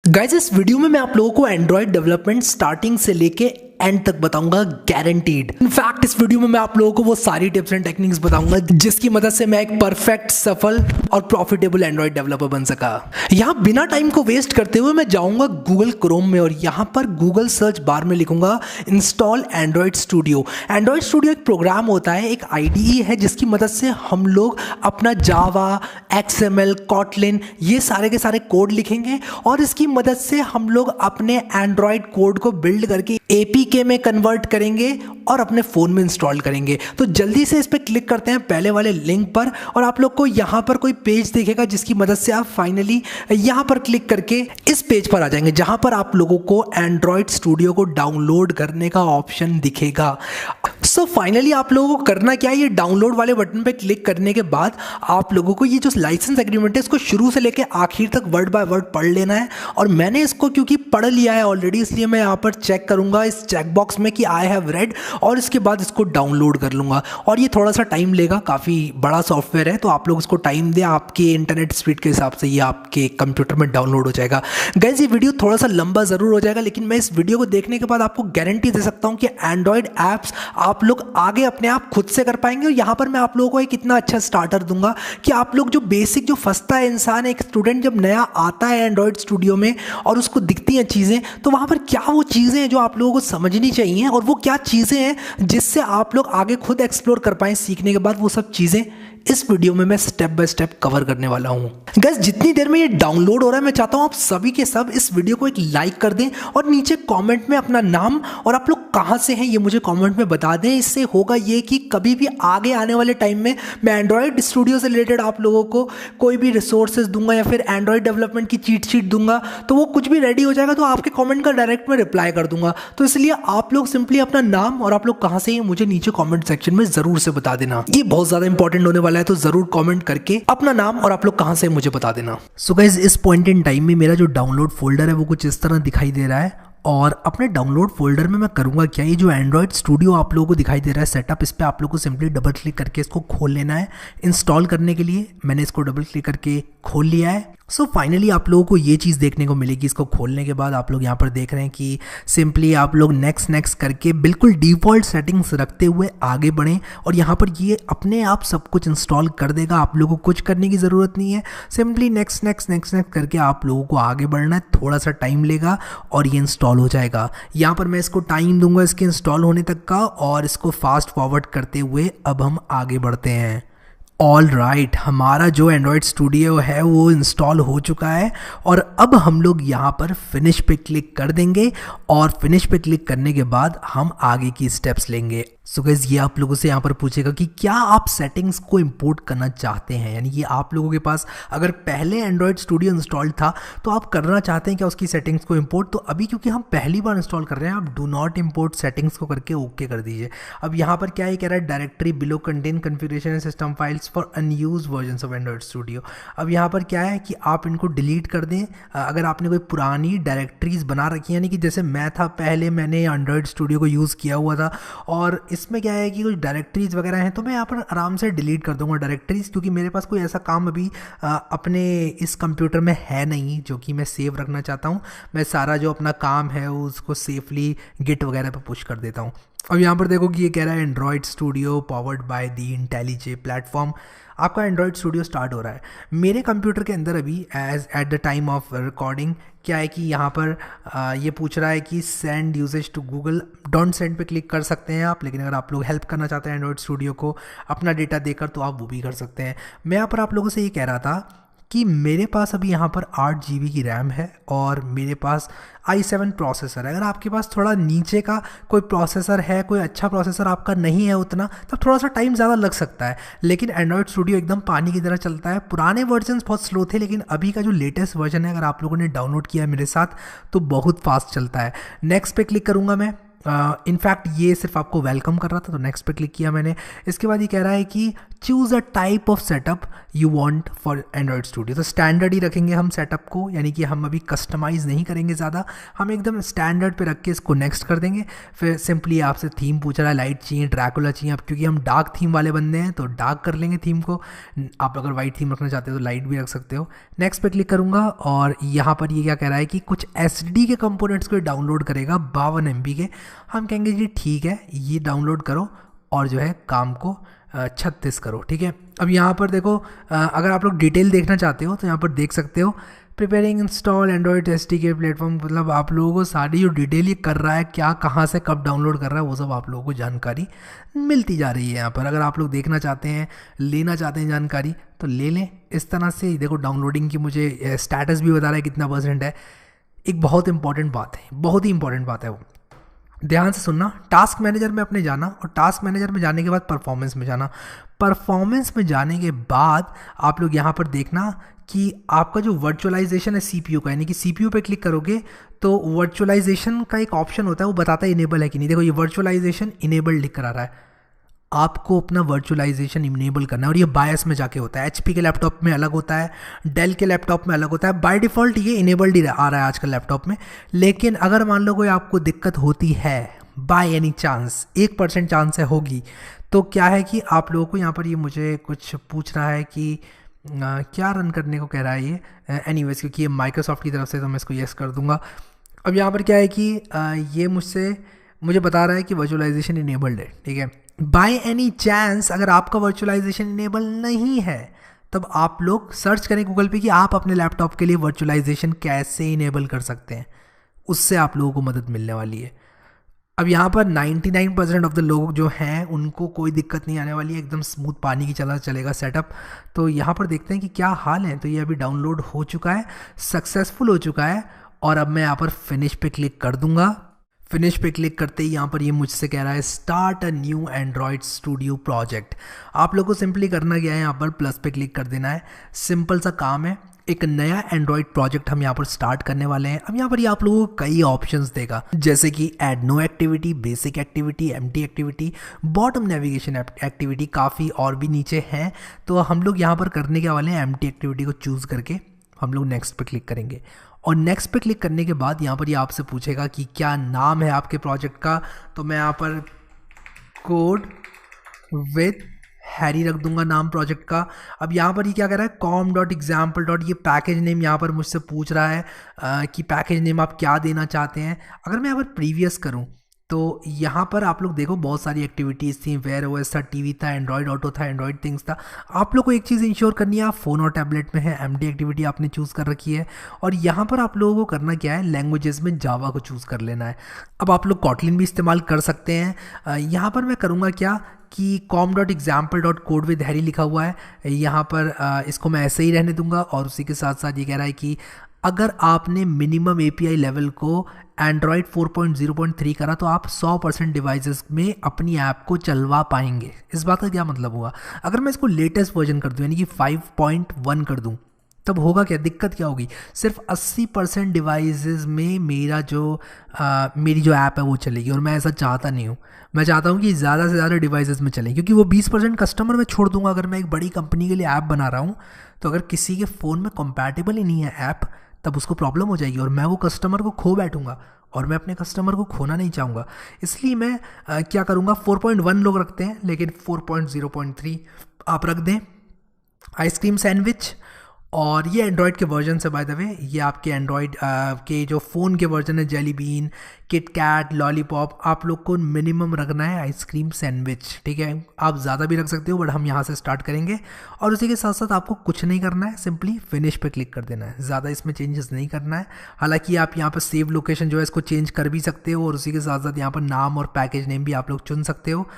Guys इस video में मैं आप लोगों को एंड्रॉयड डेवलपमेंट स्टार्टिंग से लेके एंड तक बताऊंगा, गारंटीड। इनफैक्ट इस वीडियो में मैं आप लोगों को वो सारी टिप्स एंड टेक्निक्स बताऊंगा जिसकी मदद से मैं एक परफेक्ट, सफल और प्रॉफिटेबल एंड्रॉयड डेवलपर बन सका। यहाँ बिना टाइम को वेस्ट करते हुए मैं जाऊंगा गूगल क्रोम में और यहाँ पर गूगल सर्च बार में लिखूंगा install Android studio. Android studio एक प्रोग्राम होता है, एक आईडीई है जिसकी मदद से हम लोग अपना जावा, एक्सएमएल, कॉटलिन ये सारे के सारे कोड लिखेंगे और इसकी मदद से हम लोग अपने एंड्रॉयड कोड को बिल्ड करके एपीके में कन्वर्ट करेंगे और अपने फ़ोन में इंस्टॉल करेंगे। तो जल्दी से इस पर क्लिक करते हैं पहले वाले लिंक पर और आप लोग को यहाँ पर कोई पेज दिखेगा जिसकी मदद से आप फाइनली यहाँ पर क्लिक करके इस पेज पर आ जाएंगे जहाँ पर आप लोगों को एंड्रॉयड स्टूडियो को डाउनलोड करने का ऑप्शन दिखेगा। सो फाइनली आप लोगों को करना क्या है, ये डाउनलोड वाले बटन पे क्लिक करने के बाद आप लोगों को ये जो लाइसेंस एग्रीमेंट है इसको शुरू से लेके आखिर तक वर्ड बाय वर्ड पढ़ लेना है। और मैंने इसको क्योंकि पढ़ लिया है ऑलरेडी, इसलिए मैं यहाँ पर चेक करूंगा इस चेक बॉक्स में कि आई हैव रेड और इसके बाद इसको डाउनलोड कर लूंगा। और ये थोड़ा सा टाइम लेगा, काफ़ी बड़ा सॉफ्टवेयर है तो आप लोग इसको टाइम दें, आपके इंटरनेट स्पीड के हिसाब से ये आपके कंप्यूटर में डाउनलोड हो जाएगा। गाइस ये वीडियो थोड़ा सा लंबा ज़रूर हो जाएगा लेकिन मैं इस वीडियो को देखने के बाद आपको गारंटी दे सकता हूँ कि एंड्रॉयड ऐप्स आप लोग आगे अपने आप खुद से कर पाएंगे। और यहाँ पर मैं आप लोगों को एक इतना अच्छा स्टार्टर दूंगा कि आप लोग जो बेसिक जो फंसता है इंसान, एक स्टूडेंट जब नया आता है एंड्रॉयड स्टूडियो में और उसको दिखती हैं चीज़ें, तो वहाँ पर क्या वो चीज़ें हैं जो आप लोगों को समझनी चाहिए और वो क्या चीज़ें हैं जिससे आप लोग आगे खुद एक्सप्लोर कर पाएँ। सीखने के बाद वो सब चीज़ें इस वीडियो में मैं स्टेप बाय स्टेप कवर करने वाला हूँ। गाइस जितनी देर में ये डाउनलोड हो रहा है मैं चाहता हूँ आप सभी के सब इस वीडियो को एक लाइक कर दें और नीचे कमेंट में अपना नाम और आप लोग कहाँ से हैं ये मुझे कमेंट में बता दें। इससे होगा ये कि कभी भी आगे आने वाले टाइम में मैं एंड्रॉयड स्टूडियो से रिलेटेड आप लोगों को कोई भी रिसोर्सेज दूंगा या फिर एंड्रॉयड डेवलपमेंट की चीट शीट दूंगा तो वो कुछ भी रेडी हो जाएगा तो आपके कॉमेंट का डायरेक्ट में रिप्लाई कर दूंगा। तो इसलिए आप लोग सिंपली अपना नाम और आप लोग कहाँ से हैं मुझे नीचे कॉमेंट सेक्शन में ज़रूर से बता देना। ये बहुत ज़्यादा इंपॉर्टेंट होने वाला है तो ज़रूर कमेंट करके अपना नाम और आप लोग कहां से मुझे बता देना। सो गाइस इस पॉइंट इन टाइम में मेरा जो डाउनलोड फोल्डर है वो कुछ इस तरह दिखाई दे रहा है और अपने डाउनलोड फोल्डर में मैं करूंगा क्या, ये जो एंड्रॉयड स्टूडियो आप लोगों को दिखाई दे रहा है सेटअप, इस पर आप लोगों को सिंपली डबल क्लिक करके इसको खोल लेना है। इंस्टॉल करने के लिए मैंने इसको डबल क्लिक करके खोल लिया है। सो फाइनली आप लोगों को ये चीज़ देखने को मिलेगी। इसको खोलने के बाद आप लोग यहाँ पर देख रहे हैं कि सिंपली आप लोग नेक्स्ट करके बिल्कुल डिफ़ॉल्ट सेटिंग्स रखते हुए आगे बढ़ें और यहाँ पर ये अपने आप सब कुछ इंस्टॉल कर देगा। आप लोगों को कुछ करने की ज़रूरत नहीं है, सिंपली नेक्स्ट करके आप लोगों को आगे बढ़ना है। थोड़ा सा टाइम लेगा और ये इंस्टॉल हो जाएगा। यहाँ पर मैं इसको टाइम दूंगा इसके इंस्टॉल होने तक का और इसको फास्ट फॉरवर्ड करते हुए अब हम आगे बढ़ते हैं। ऑल राइट, हमारा जो एंड्रॉयड स्टूडियो है वो इंस्टॉल हो चुका है और अब हम लोग यहाँ पर फिनिश पे क्लिक कर देंगे और फिनिश पे क्लिक करने के बाद हम आगे की स्टेप्स लेंगे। सो गाइस ये आप लोगों से यहाँ पर पूछेगा कि क्या आप सेटिंग्स को इंपोर्ट करना चाहते हैं, यानी कि आप लोगों के पास अगर पहले एंड्रॉयड स्टूडियो इंस्टॉल्ड था तो आप करना चाहते हैं क्या उसकी सेटिंग्स को इंपोर्ट। तो अभी क्योंकि हम पहली बार इंस्टॉल कर रहे हैं आप डू नॉट इंपोर्ट सेटिंग्स को करके ओके कर दीजिए। अब यहाँ पर क्या है कह रहा है, directory below contain configuration and system files for unused versions of Android studio. अब यहाँ पर क्या है कि आप इनको डिलीट कर दें अगर आपने कोई पुरानी डायरेक्टरीज बना रखी है, यानी कि जैसे मैं था पहले मैंने एंड्रॉयड स्टूडियो को यूज़ किया हुआ था और इसमें क्या है कि कुछ डायरेक्टरीज वगैरह हैं तो मैं यहाँ पर आराम से डिलीट कर दूंगा डायरेक्टरीज, क्योंकि मेरे पास कोई ऐसा काम अभी अपने इस कंप्यूटर में है नहीं जो कि मैं सेव रखना चाहता हूँ। मैं सारा जो अपना काम है उसको सेफली गिट वगैरह पे पुश कर देता हूँ। अब यहाँ पर देखो कि ये कह रहा है Android Studio powered by the IntelliJ platform. आपका एंड्रॉयड स्टूडियो स्टार्ट हो रहा है। मेरे कंप्यूटर के अंदर अभी at the time of recording क्या है कि यहाँ पर ये पूछ रहा है कि send usage to Google. Don't send पे क्लिक कर सकते हैं आप, लेकिन अगर आप लोग हेल्प करना चाहते हैं एंड्रॉयड स्टूडियो को अपना डेटा देकर तो आप वो भी कर सकते हैं। मैं यहाँ पर आप लोगों से ये कह रहा था कि मेरे पास अभी यहाँ पर 8 GB की रैम है और मेरे पास i7 प्रोसेसर है। अगर आपके पास थोड़ा नीचे का कोई प्रोसेसर है, कोई अच्छा प्रोसेसर आपका नहीं है उतना, तब थोड़ा सा टाइम ज़्यादा लग सकता है। लेकिन एंड्रॉयड स्टूडियो एकदम पानी की तरह चलता है। पुराने वर्जन बहुत स्लो थे लेकिन अभी का जो लेटेस्ट वर्जन है अगर आप लोगों ने डाउनलोड किया है मेरे साथ तो बहुत फास्ट चलता है। नेक्स्ट पे क्लिक करूँगा मैं इनफैक्ट ये सिर्फ आपको वेलकम कर रहा था, तो नेक्स्ट पे क्लिक किया मैंने। इसके बाद ये कह रहा है कि choose a type of setup you want for Android studio. तो स्टैंडर्ड ही रखेंगे हम सेटअप को, यानी कि हम अभी कस्टमाइज़ नहीं करेंगे ज़्यादा, हम एकदम स्टैंडर्ड पे रख के इसको नेक्स्ट कर देंगे। फिर सिंपली आपसे थीम पूछ रहा है, लाइट चाहिए, ड्रैकुला चाहिए। अब क्योंकि हम डार्क थीम वाले बंदे हैं तो डार्क कर लेंगे थीम को। आप अगर वाइट थीम रखना चाहते हो तो लाइट भी रख सकते हो। नेक्स्ट पे क्लिक करूँगा और यहाँ पर ये क्या कह रहा है कि कुछ SD के कंपोनेंट्स को डाउनलोड करेगा 52 MB के। हम कहेंगे जी ठीक है, ये डाउनलोड करो और जो है काम को 36 करो, ठीक है। अब यहाँ पर देखो, अगर आप लोग डिटेल देखना चाहते हो तो यहाँ पर देख सकते हो, preparing install Android SDK platform, मतलब आप लोगों को सारी जो डिटेल ये कर रहा है, क्या कहाँ से कब डाउनलोड कर रहा है, वो सब आप लोगों को जानकारी मिलती जा रही है यहाँ पर। अगर आप लोग देखना चाहते हैं, लेना चाहते हैं जानकारी, तो ले लें इस तरह से। देखो डाउनलोडिंग की मुझे स्टेटस भी बता रहा है कितना % है। एक बहुत इंपॉर्टेंट बात है, बहुत ही इंपॉर्टेंट बात है वो, ध्यान से सुनना। टास्क मैनेजर में अपने जाना और टास्क मैनेजर में जाने के बाद परफॉर्मेंस में जाना। परफॉर्मेंस में जाने के बाद आप लोग यहाँ पर देखना कि आपका जो वर्चुअलाइजेशन है CPU का, यानी कि CPU पे क्लिक करोगे तो वर्चुअलाइजेशन का एक ऑप्शन होता है, वो बताता है इनेबल है कि नहीं। देखो ये वर्चुअलाइजेशन इनेबल लिख कर आ रहा है, आपको अपना वर्चुअलाइजेशन इनेबल करना है और ये बायस में जाके होता है। HP के लैपटॉप में अलग होता है, डेल के लैपटॉप में अलग होता है। बाय डिफ़ॉल्ट ये इनेबल्ड ही आ रहा है आजकल लैपटॉप में। लेकिन अगर मान लो कोई आपको दिक्कत होती है बाय एनी चांस, 1% चांस है होगी, तो क्या है कि आप लोगों को यहाँ पर ये मुझे कुछ पूछ रहा है कि क्या रन करने को कह रहा है ये। एनीवेज क्योंकि ये माइक्रोसॉफ्ट की तरफ से, तो मैं इसको येस कर दूंगा। अब यहाँ पर क्या है कि ये मुझे बता रहा है कि वर्चुअलाइजेशन इनेबल्ड है, ठीक है। बाय एनी चांस अगर आपका वर्चुअलाइजेशन इनेबल नहीं है, तब आप लोग सर्च करें गूगल पे कि आप अपने लैपटॉप के लिए वर्चुअलाइजेशन कैसे इनेबल कर सकते हैं, उससे आप लोगों को मदद मिलने वाली है। अब यहाँ पर 99% ऑफ द लोग जो हैं उनको कोई दिक्कत नहीं आने वाली है, एकदम स्मूथ पानी की चलेगा सेटअप। तो यहाँ पर देखते हैं कि क्या हाल है। तो ये अभी डाउनलोड हो चुका है, सक्सेसफुल हो चुका है, और अब मैं यहाँ पर फिनिश पे क्लिक कर दूंगा। फिनिश पे क्लिक करते ही यहाँ पर ये मुझसे कह रहा है start a new Android studio project. आप लोगों को सिंपली करना क्या है, यहाँ पर प्लस पे क्लिक कर देना है। सिंपल सा काम है, एक नया एंड्रॉयड प्रोजेक्ट हम यहाँ पर स्टार्ट करने वाले हैं। अब यहाँ पर ये आप लोगों को कई ऑप्शंस देगा, जैसे कि add no activity, basic activity, empty activity, bottom navigation activity, काफ़ी और भी नीचे हैं। तो हम लोग यहाँ पर करने के वाले हैं एम्प्टी एक्टिविटी को चूज़ करके हम लोग नेक्स्ट पे क्लिक करेंगे। और नेक्स्ट पे क्लिक करने के बाद यहाँ पर ये आपसे पूछेगा कि क्या नाम है आपके प्रोजेक्ट का। तो मैं यहाँ पर कोड विद हैरी रख दूंगा नाम प्रोजेक्ट का। अब यहाँ पर ये क्या कर रहा है, com.example. ये पैकेज नेम यहाँ पर मुझसे पूछ रहा है कि पैकेज नेम आप क्या देना चाहते हैं। अगर मैं यहाँ पर प्रीवियस करूँ तो यहाँ पर आप लोग देखो बहुत सारी एक्टिविटीज़ थी, वेयर OS था, टीवी था, एंड्रॉयड ऑटो था, एंड्रॉयड थिंग्स था। आप लोग को एक चीज़ इंश्योर करनी है, आप फ़ोन और टैबलेट में है, एम्प्टी एक्टिविटी आपने चूज़ कर रखी है। और यहाँ पर आप लोगों को करना क्या है, लैंग्वेजेस में जावा को चूज़ कर लेना है। अब आप लोग कॉटलिन भी इस्तेमाल कर सकते हैं। यहाँ पर मैं करूँगा क्या कि com.example.code with हैरी लिखा हुआ है, यहाँ पर इसको मैं ऐसे ही रहने दूंगा। और उसी के साथ साथ ये कह रहा है कि अगर आपने मिनिमम API लेवल को एंड्रॉयड 4.0.3 करा तो आप 100% डिवाइसेस में अपनी ऐप को चलवा पाएंगे। इस बात का क्या मतलब हुआ, अगर मैं इसको लेटेस्ट वर्जन कर दूं यानी कि 5.1 कर दूं, तब होगा क्या, दिक्कत क्या होगी, सिर्फ 80% डिवाइसेस में मेरी जो ऐप है वो चलेगी। और मैं ऐसा चाहता नहीं हूँ, मैं चाहता हूँ कि ज़्यादा से ज़्यादा डिवाइसेस में चलें, क्योंकि वो 20% कस्टमर मैं छोड़ दूंगा। अगर मैं एक बड़ी कंपनी के लिए ऐप बना रहा हूँ तो अगर किसी के फ़ोन में कंपैटिबल ही नहीं है ऐप, तब उसको प्रॉब्लम हो जाएगी और मैं वो कस्टमर को खो बैठूंगा, और मैं अपने कस्टमर को खोना नहीं चाहूँगा। इसलिए मैं क्या करूँगा, 4.1 लोग रखते हैं, लेकिन 4.0.3 आप रख दें। आइसक्रीम सैंडविच, और ये एंड्रॉयड के वर्जन से बाय द वे, ये आपके एंड्रॉयड के जो फ़ोन के वर्जन है, जेली बीन, किटकैट, लॉलीपॉप, आप लोग को मिनिमम रखना है आइसक्रीम सैंडविच, ठीक है। आप ज़्यादा भी रख सकते हो, बट हम यहाँ से स्टार्ट करेंगे। और उसी के साथ साथ आपको कुछ नहीं करना है, सिंपली फिनिश पे क्लिक कर देना है, ज़्यादा इसमें चेंजेस नहीं करना है। हालांकि आप यहाँ पर सेव लोकेशन जो है इसको चेंज कर भी सकते हो, और उसी के साथ साथ यहाँ पर नाम और पैकेज नेम भी आप लोग चुन सकते हो।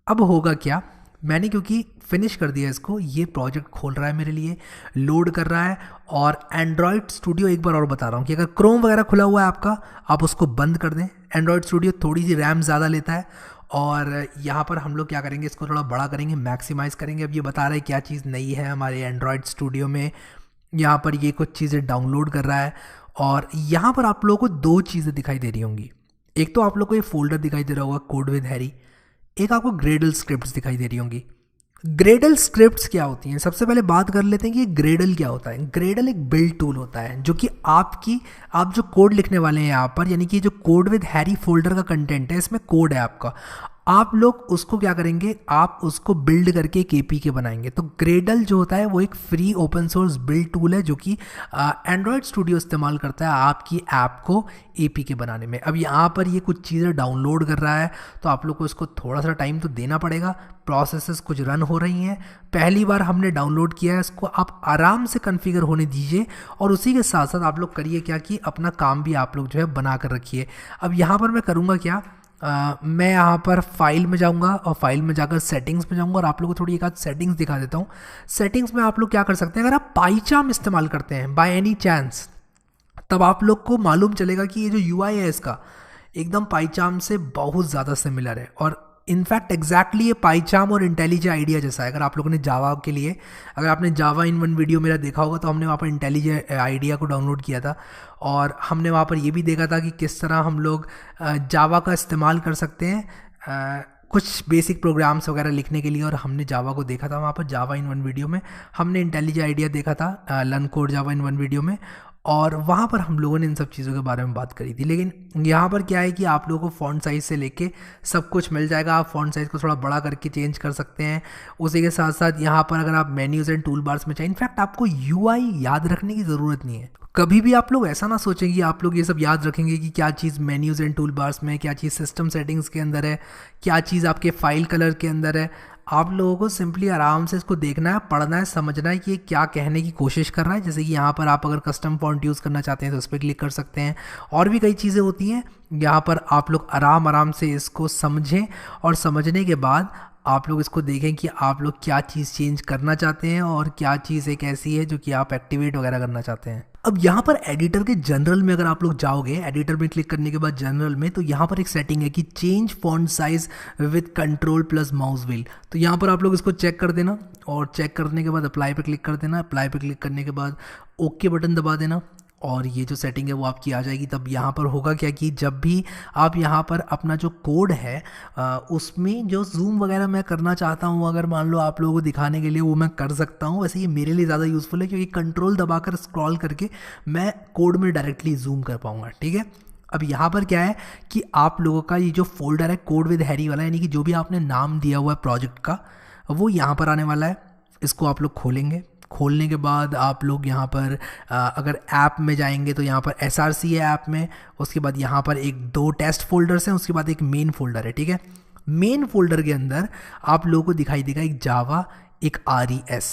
अब होगा क्या, मैंने क्योंकि फिनिश कर दिया इसको, ये प्रोजेक्ट खोल रहा है मेरे लिए, लोड कर रहा है। और एंड्रॉयड स्टूडियो एक बार और बता रहा हूँ कि अगर क्रोम वगैरह खुला हुआ है आपका, आप उसको बंद कर दें। एंड्रॉयड स्टूडियो थोड़ी सी रैम ज़्यादा लेता है। और यहाँ पर हम लोग क्या करेंगे, इसको थोड़ा बड़ा करेंगे, मैक्सिमाइज़ करेंगे। अब ये बता रहा है क्या चीज़ नई है हमारे एंड्रॉयड स्टूडियो में। यहाँ पर ये कुछ चीज़ें डाउनलोड कर रहा है, और यहाँ पर आप लोगों को दो चीज़ें दिखाई दे रही होंगी। एक तो आप लोग को ये फोल्डर दिखाई दे रहा होगा कोड विद हैरी, एक आपको ग्रेडल स्क्रिप्ट्स दिखाई दे रही होंगी। ग्रेडल स्क्रिप्ट्स क्या होती हैं, सबसे पहले बात कर लेते हैं कि ग्रेडल क्या होता है। ग्रेडल एक बिल्ड टूल होता है जो कि आप जो कोड लिखने वाले हैं यहाँ पर, यानी कि जो कोड विद हैरी फोल्डर का कंटेंट है, इसमें कोड है आपका, आप लोग उसको क्या करेंगे, आप उसको बिल्ड करके एक एपीके बनाएंगे। तो ग्रेडल जो होता है वो एक free open source build tool है जो कि एंड्रॉयड स्टूडियो इस्तेमाल करता है आपकी ऐप को एपीके बनाने में। अब यहाँ पर ये कुछ चीज़ें डाउनलोड कर रहा है, तो आप लोग को इसको थोड़ा सा टाइम तो देना पड़ेगा। प्रोसेसेस कुछ रन हो रही हैं, पहली बार हमने डाउनलोड किया है, इसको आप आराम से कॉन्फ़िगर होने दीजिए और उसी के साथ साथ आप लोग करिए क्या कि अपना काम भी आप लोग जो है बना कर रखिए। अब यहाँ पर मैं करूँगा क्या, मैं यहाँ पर फाइल में जाऊँगा और फाइल में जाकर सेटिंग्स में जाऊँगा और आप लोगों को थोड़ी एक आध सेटिंग्स दिखा देता हूँ। सेटिंग्स में आप लोग क्या कर सकते हैं, अगर आप पाइचार्म इस्तेमाल करते हैं बाय एनी चांस, तब आप लोग को मालूम चलेगा कि ये जो यूआई है इसका एकदम पाइचार्म से बहुत ज़्यादा सिमिलर है और इनफैक्ट एग्जैक्टली ये पाइचार्म और इंटेलिजे आइडिया जैसा है। अगर आप लोगों ने जावा के लिए, अगर आपने जावा इन वन वीडियो मेरा देखा होगा तो हमने वहाँ पर इंटेलिजे आइडिया को डाउनलोड किया था और हमने वहाँ पर ये भी देखा था कि किस तरह हम लोग जावा का इस्तेमाल कर सकते हैं कुछ बेसिक प्रोग्राम्स वगैरह लिखने के लिए, और हमने जावा को देखा था वहाँ पर जावा इन वन वीडियो में। हमने इंटेलिजे आइडिया देखा था learn code Java in one video में, और वहाँ पर हम लोगों ने इन सब चीज़ों के बारे में बात करी थी। लेकिन यहाँ पर क्या है कि आप लोगों को फ़ॉन्ट साइज़ से लेके सब कुछ मिल जाएगा। आप फ़ॉन्ट साइज़ को थोड़ा बड़ा करके चेंज कर सकते हैं। उसी के साथ साथ यहाँ पर अगर आप मेन्यूज़ एंड टूल बार्स में चाहिए, इनफैक्ट आपको यूआई याद रखने की ज़रूरत नहीं है। कभी भी आप लोग ऐसा ना सोचें कि आप लोग ये सब याद रखेंगे कि क्या चीज़ मेन्यूज़ एंड टूल बार्स में, क्या चीज़ सिस्टम सेटिंग्स के अंदर है, क्या चीज़ आपके फाइल कलर के अंदर है। आप लोगों को सिंपली आराम से इसको देखना है, पढ़ना है, समझना है कि ये क्या कहने की कोशिश कर रहा है। जैसे कि यहाँ पर आप अगर कस्टम फॉन्ट यूज़ करना चाहते हैं तो उस पर क्लिक कर सकते हैं, और भी कई चीज़ें होती हैं। यहाँ पर आप लोग आराम से इसको समझें और समझने के बाद आप लोग इसको देखें कि आप लोग क्या चीज़ चेंज करना चाहते हैं और क्या चीज़ एक ऐसी है जो कि आप एक्टिवेट वगैरह करना चाहते हैं। अब यहाँ पर एडिटर के जनरल में अगर आप लोग जाओगे, एडिटर में क्लिक करने के बाद जनरल में, तो यहाँ पर एक सेटिंग है कि change font size with control plus mouse wheel. तो यहाँ पर आप लोग इसको चेक कर देना और चेक करने के बाद अप्लाई पे क्लिक कर देना। अप्लाई पे क्लिक करने के बाद ओके बटन दबा देना और ये जो सेटिंग है वो आपकी आ जाएगी। तब यहाँ पर होगा क्या कि जब भी आप यहाँ पर अपना जो कोड है उसमें जो जूम वगैरह मैं करना चाहता हूँ, अगर मान लो आप लोगों को दिखाने के लिए, वो मैं कर सकता हूँ। वैसे ये मेरे लिए ज़्यादा यूज़फुल है क्योंकि कंट्रोल दबाकर स्क्रॉल करके मैं कोड में डायरेक्टली जूम कर पाऊँगा। ठीक है, अब यहाँ पर क्या है कि आप लोगों का ये जो फोल्डर है कोड विद हैरी वाला, यानी कि जो भी आपने नाम दिया हुआ है प्रोजेक्ट का, वो यहाँ पर आने वाला है। इसको आप लोग खोलेंगे। खोलने के बाद आप लोग यहाँ पर अगर ऐप में जाएंगे तो यहाँ पर SRC है ऐप में। उसके बाद यहाँ पर दो टेस्ट फोल्डर्स हैं, उसके बाद एक मेन फोल्डर है। ठीक है, मेन फोल्डर के अंदर आप लोगों को दिखाई देगा एक जावा, एक RES।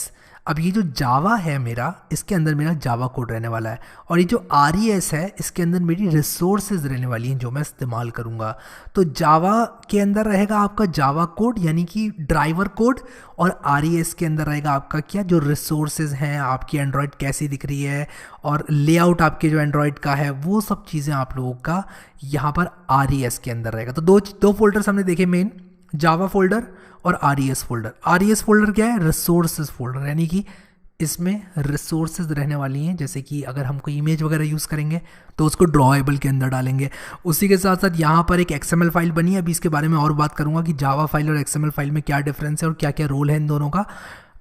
अब ये जो जावा है मेरा, इसके अंदर मेरा जावा कोड रहने वाला है, और ये जो RES है इसके अंदर मेरी रिसोर्सेज रहने वाली हैं जो मैं इस्तेमाल करूँगा। तो जावा के अंदर रहेगा आपका जावा कोड यानी कि ड्राइवर कोड, और RES के अंदर रहेगा आपका क्या, जो रिसोर्सेज हैं, आपकी एंड्रॉयड कैसी दिख रही है और लेआउट आपके जो एंड्रॉयड का है, वो सब चीज़ें आप लोगों का यहाँ पर RES के अंदर रहेगा। तो दो फोल्डर्स हमने देखे, मेन जावा फोल्डर और RES फोल्डर। RES फोल्डर क्या है, रिसोर्सेज फोल्डर, यानी कि इसमें रिसोर्सेज रहने वाली हैं। जैसे कि अगर हम कोई इमेज वगैरह यूज़ करेंगे तो उसको ड्रॉएबल के अंदर डालेंगे। उसी के साथ साथ यहाँ पर एक XML फाइल बनी है। अभी इसके बारे में और बात करूँगा कि जावा फाइल और XML फाइल में क्या डिफरेंस है और क्या क्या रोल है इन दोनों का।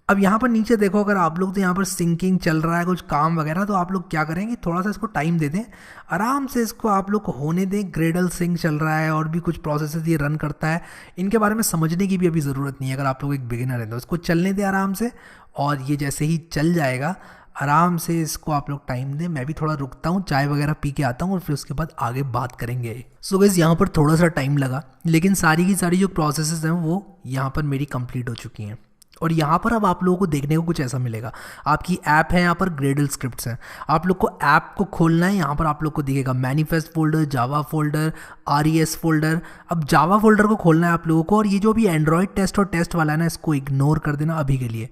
अब यहाँ पर नीचे देखो, अगर आप लोग तो यहाँ पर सिंकिंग चल रहा है कुछ काम वगैरह, तो आप लोग क्या करेंगे, थोड़ा सा इसको टाइम दे दें, आराम से इसको आप लोग को होने दें। ग्रेडल सिंक चल रहा है और भी कुछ प्रोसेसेस ये रन करता है, इनके बारे में समझने की भी अभी ज़रूरत नहीं है। अगर आप लोग एक बिगिनर हैं तो इसको चलने दें आराम से, और ये जैसे ही चल जाएगा आराम से इसको आप लोग टाइम दें। मैं भी थोड़ा रुकता हूँ, चाय वगैरह पी के आता हूँ और फिर उसके बाद आगे बात करेंगे। सो गाइस, यहाँ पर थोड़ा सा टाइम लगा, लेकिन सारी की सारी जो प्रोसेसेस हैं वो यहाँ पर मेरी कंप्लीट हो चुकी हैं। और यहाँ पर अब आप लोगों को देखने को कुछ ऐसा मिलेगा, आपकी ऐप है, यहाँ पर ग्रेडल स्क्रिप्ट्स हैं। आप लोग को ऐप को खोलना है, यहाँ पर आप लोग को दिखेगा मैनिफेस्ट फोल्डर, जावा फोल्डर, RES फोल्डर। अब जावा फोल्डर को खोलना है आप लोगों को, और ये जो भी एंड्रॉयड टेस्ट और टेस्ट वाला है ना, इसको इग्नोर कर देना अभी के लिए।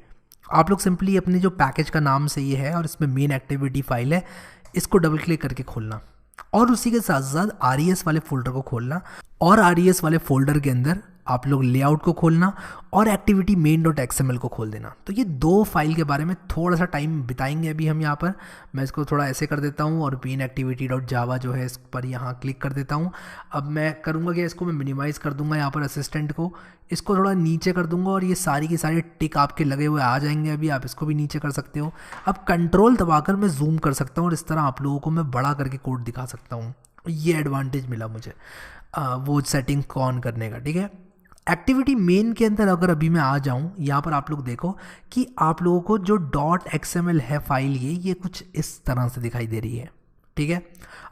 आप लोग सिंपली अपने जो पैकेज का नाम से ये है और इसमें मेन एक्टिविटी फाइल है, इसको डबल क्लिक करके खोलना, और उसी के साथ साथ RES वाले फोल्डर को खोलना, और RES वाले फोल्डर के अंदर आप लोग लेआउट को खोलना और एक्टिविटी मेन डॉट एक्सएमएल को खोल देना। तो ये दो फाइल के बारे में थोड़ा सा टाइम बिताएंगे अभी हम यहाँ पर। मैं इसको थोड़ा ऐसे कर देता हूँ और मेन एक्टिविटी डॉट जावा जो है इस पर यहाँ क्लिक कर देता हूँ। अब मैं करूँगा कि इसको मैं मिनिमाइज़ कर दूँगा यहाँ पर असिस्टेंट को, इसको थोड़ा नीचे कर दूंगा और ये सारी की सारी टिक आपके लगे हुए आ जाएंगे। अभी आप इसको भी नीचे कर सकते हो। अब कंट्रोल दबाकर मैं जूम कर सकता हूँ और इस तरह आप लोगों को मैं बड़ा करके कोड दिखा सकता हूँ। ये एडवांटेज मिला मुझे वो सेटिंग को ऑन करने का, ठीक है। एक्टिविटी मेन के अंदर अगर अभी मैं आ जाऊँ, यहाँ पर आप लोग देखो कि आप लोगों को जो डॉट एक्सएमएल है फाइल ये कुछ इस तरह से दिखाई दे रही है, ठीक है।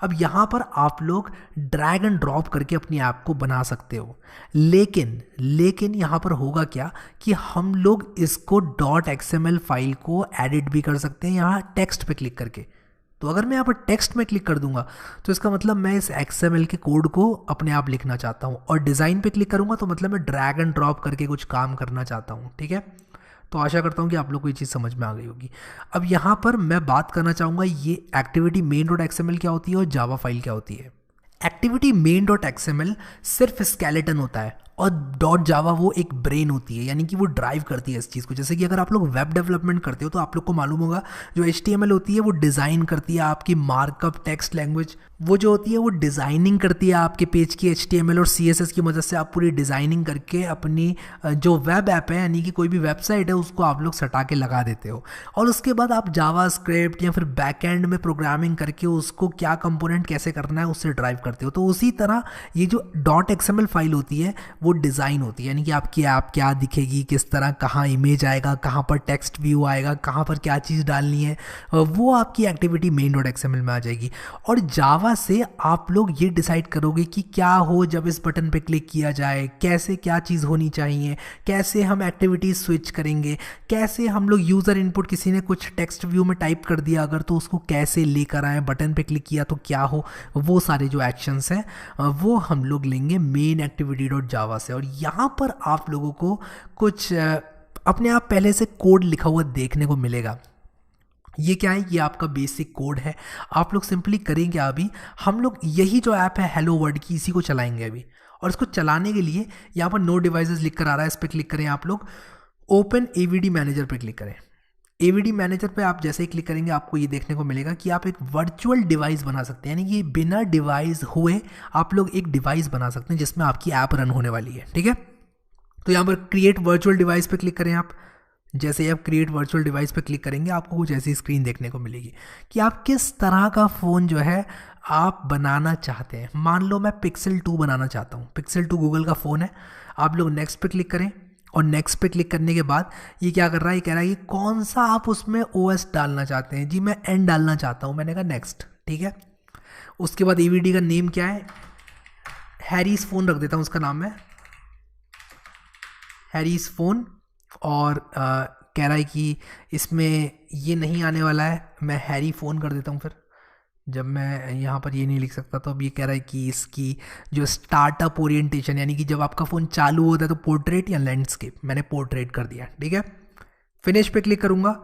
अब यहाँ पर आप लोग ड्रैग एंड ड्रॉप करके अपनी ऐप को बना सकते हो, लेकिन यहाँ पर होगा क्या कि हम लोग इसको डॉट एक्सएमएल फाइल को एडिट भी कर सकते हैं यहाँ टेक्स्ट पे क्लिक करके। तो अगर मैं यहाँ पर टेक्स्ट में क्लिक कर दूंगा तो इसका मतलब मैं इस XML के कोड को अपने आप लिखना चाहता हूँ, और डिज़ाइन पे क्लिक करूँगा तो मतलब मैं ड्रैग एंड ड्रॉप करके कुछ काम करना चाहता हूँ, ठीक है। तो आशा करता हूँ कि आप लोग को ये चीज़ समझ में आ गई होगी। अब यहाँ पर मैं बात करना चाहूँगा ये एक्टिविटी मेन डॉट XML क्या होती है और जावा फाइल क्या होती है। एक्टिविटी मेन डॉट XML सिर्फ स्केलेटन होता है और डॉट जावा वो एक ब्रेन होती है, यानी कि वो ड्राइव करती है इस चीज़ को। जैसे कि अगर आप लोग वेब डेवलपमेंट करते हो तो आप लोग को मालूम होगा जो HTML होती है वो डिज़ाइन करती है आपकी मार्कअप टेक्स्ट लैंग्वेज, वो जो होती है वो डिज़ाइनिंग करती है आपके पेज की HTML और CSS की मदद से आप पूरी डिज़ाइनिंग करके अपनी जो वेब ऐप है यानी कि कोई भी वेबसाइट है उसको आप लोग सटा के लगा देते हो। और उसके बाद आप जावा स्क्रिप्ट या फिर बैकएंड में प्रोग्रामिंग करके उसको क्या कंपोनेंट कैसे करना है उससे ड्राइव करते हो। तो उसी तरह ये जो डॉट XML फाइल होती है वो डिज़ाइन होती है, यानी कि आपकी ऐप क्या दिखेगी, किस तरह, कहाँ इमेज आएगा, कहाँ पर टेक्स्ट व्यू आएगा, कहाँ पर क्या चीज़ डालनी है, वो आपकी एक्टिविटी मेन डॉट XML में आ जाएगी। और जावा से आप लोग ये डिसाइड करोगे कि क्या हो जब इस बटन पे क्लिक किया जाए, कैसे क्या चीज़ होनी चाहिए, कैसे हम एक्टिविटीज स्विच करेंगे, कैसे हम लोग यूज़र इनपुट, किसी ने कुछ टेक्स्ट व्यू में टाइप कर दिया अगर तो उसको कैसे लेकर आए, बटन पे क्लिक किया तो क्या हो, वो सारे जो एक्शंस हैं वो हम लोग लेंगे मेन एक्टिविटी डॉट जावा से। और यहाँ पर आप लोगों को कुछ अपने आप पहले से कोड लिखा हुआ देखने को मिलेगा। ये क्या है, ये आपका बेसिक कोड है। आप लोग सिंपली करेंगे अभी हम लोग यही जो ऐप है हेलो वर्ल्ड की, इसी को चलाएंगे अभी। और इसको चलाने के लिए यहाँ पर नो डिवाइसेस लिख कर आ रहा है, इस पर क्लिक करें आप लोग। ओपन AVD मैनेजर पे क्लिक करें। AVD मैनेजर पे आप जैसे ही क्लिक करेंगे आपको ये देखने को मिलेगा कि आप एक वर्चुअल डिवाइस बना सकते हैं, यानी कि बिना डिवाइस हुए आप लोग एक डिवाइस बना सकते हैं जिसमें आपकी ऐप रन होने वाली है, ठीक है। तो यहाँ पर क्रिएट वर्चुअल डिवाइस पे क्लिक करें आप। जैसे ही आप क्रिएट वर्चुअल डिवाइस पे क्लिक करेंगे आपको कुछ ऐसी स्क्रीन देखने को मिलेगी कि आप किस तरह का फ़ोन जो है आप बनाना चाहते हैं। मान लो मैं Pixel 2 बनाना चाहता हूँ। Pixel 2 गूगल का फ़ोन है। आप लोग नेक्स्ट पे क्लिक करें और नेक्स्ट पे क्लिक करने के बाद ये क्या कर रहा है, ये कह रहा है कि कौन सा आप उसमें OS डालना चाहते हैं। जी मैं N डालना चाहता हूँ, मैंने कहा नेक्स्ट, ठीक है। उसके बाद AVD का नेम क्या है, हैरीज फ़ोन रख देता हूँ, उसका नाम है हैरीज फ़ोन। और कह रहा है कि इसमें ये नहीं आने वाला है, मैं हैरी फ़ोन कर देता हूँ। फिर जब मैं यहाँ पर ये नहीं लिख सकता तो अब ये कह रहा है कि इसकी जो स्टार्टअप ओरिएंटेशन, यानी कि जब आपका फ़ोन चालू होता है तो पोर्ट्रेट या लैंडस्केप, मैंने पोर्ट्रेट कर दिया, ठीक है। फिनिश पे क्लिक करूँगा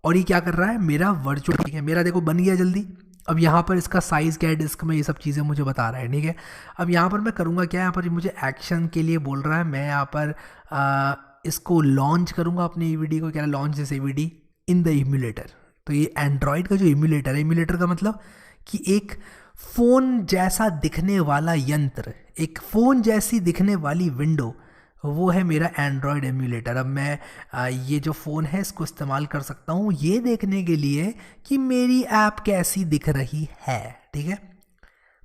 और ये क्या कर रहा है, मेरा वर्चुअल, ठीक है, मेरा देखो बन गया जल्दी। अब यहाँ पर इसका साइज़ क्या है डिस्क में, ये सब चीज़ें मुझे बता रहा है, ठीक है। अब यहाँ पर मैं करूँगा क्या, यहाँ पर मुझे एक्शन के लिए बोल रहा है, मैं यहाँ पर इसको लॉन्च करूँगा अपने AVD को, क्या launch this AVD in the emulator. तो ये एंड्रॉयड का जो इम्यूलेटर है, इम्यूलेटर का मतलब कि एक फ़ोन जैसा दिखने वाला यंत्र, एक फ़ोन जैसी दिखने वाली विंडो, वो है मेरा एंड्रॉयड एम्यूलेटर। अब मैं ये जो फ़ोन है इसको इस्तेमाल कर सकता हूँ ये देखने के लिए कि मेरी ऐप कैसी दिख रही है, ठीक है।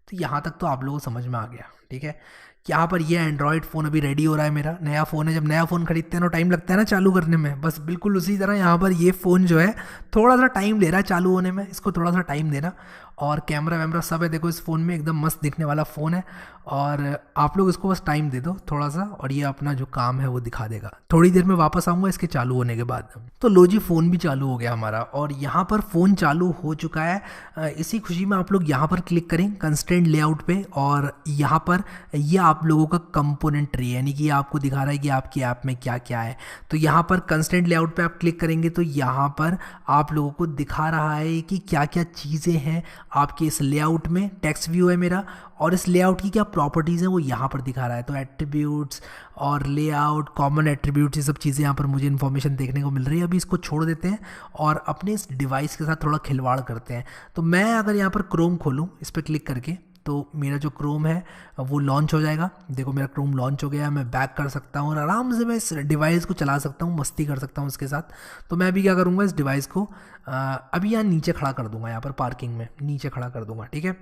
तो यहाँ तक तो आप लोगों को समझ में आ गया, ठीक है। यहाँ पर ये एंड्रॉयड फ़ोन अभी रेडी हो रहा है, मेरा नया फ़ोन है। जब नया फ़ोन खरीदते हैं ना टाइम लगता है ना चालू करने में, बस बिल्कुल उसी तरह यहाँ पर ये फ़ोन जो है थोड़ा सा टाइम ले रहा है चालू होने में, इसको थोड़ा सा टाइम देना। और कैमरा वैमरा सब है, देखो इस फ़ोन में एकदम मस्त दिखने वाला फ़ोन है। और आप लोग इसको बस टाइम दे दो थोड़ा सा और ये अपना जो काम है वो दिखा देगा। थोड़ी देर में वापस आऊँगा इसके चालू होने के बाद। तो लो जी, फ़ोन भी चालू हो गया हमारा और यहाँ पर फ़ोन चालू हो चुका है। इसी खुशी में आप लोग यहाँ पर क्लिक करें कंस्ट्रेंट लेआउट पे और यहाँ पर ये आप लोगों का कंपोनेंट ट्री, यानी कि आपको दिखा रहा है कि आपकी ऐप में क्या क्या है। तो यहाँ पर कंस्ट्रेंट लेआउट पे आप क्लिक करेंगे तो यहाँ पर आप लोगों को दिखा रहा है कि क्या क्या चीज़ें हैं आपके इस लेआउट में। टेक्स्ट व्यू है मेरा, और इस लेआउट की क्या प्रॉपर्टीज़ हैं वो यहाँ पर दिखा रहा है। तो एट्रीब्यूट्स और लेआउट, कॉमन एट्रीब्यूट्स, ये सब चीज़ें यहाँ पर मुझे इन्फॉर्मेशन देखने को मिल रही है। अभी इसको छोड़ देते हैं और अपने इस डिवाइस के साथ थोड़ा खिलवाड़ करते हैं। तो मैं अगर यहाँ पर क्रोम खोलूँ इस पर क्लिक करके, तो मेरा जो क्रोम है वो लॉन्च हो जाएगा। देखो मेरा क्रोम लॉन्च हो गया, मैं बैक कर सकता हूँ और आराम से मैं इस डिवाइस को चला सकता हूँ, मस्ती कर सकता हूँ इसके साथ। तो मैं अभी क्या करूँगा, इस डिवाइस को अभी यहाँ नीचे खड़ा कर दूँगा, यहाँ पर पार्किंग में नीचे खड़ा कर दूँगा, ठीक है।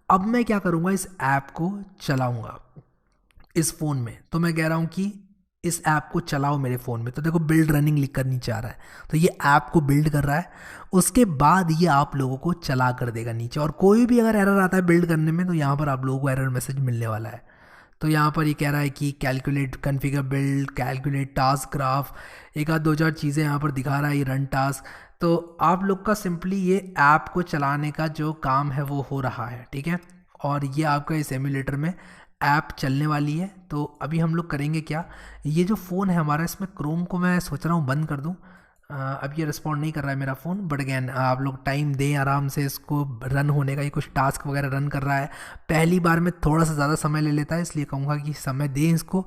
अब मैं क्या करूँगा, इस ऐप को चलाऊँगा इस फ़ोन में। तो मैं कह रहा हूँ कि इस ऐप को चलाओ मेरे फ़ोन में। तो देखो बिल्ड रनिंग लिख कर नीचे आ रहा है, तो ये ऐप को बिल्ड कर रहा है। उसके बाद ये आप लोगों को चला कर देगा नीचे, और कोई भी अगर एरर आता है बिल्ड करने में तो यहाँ पर आप लोगों को एरर मैसेज मिलने वाला है। तो यहाँ पर ये कह रहा है कि calculate configure build, calculate task graph, एक आध दो चार चीज़ें यहाँ पर दिखा रहा है, ये रन टास्क। तो आप लोग का सिंपली ये ऐप को चलाने का जो काम है वो हो रहा है, ठीक है। और ये आपका इस एमुलेटर में ऐप चलने वाली है। तो अभी हम लोग करेंगे क्या, ये जो फ़ोन है हमारा, इसमें क्रोम को मैं सोच रहा हूँ बंद कर दूँ। अब ये रिस्पॉन्ड नहीं कर रहा है मेरा फ़ोन, बट अगेन आप लोग टाइम दें आराम से इसको रन होने का। ये कुछ टास्क वगैरह रन कर रहा है, पहली बार में थोड़ा सा ज़्यादा समय ले लेता है, इसलिए कहूँगा कि समय दें इसको।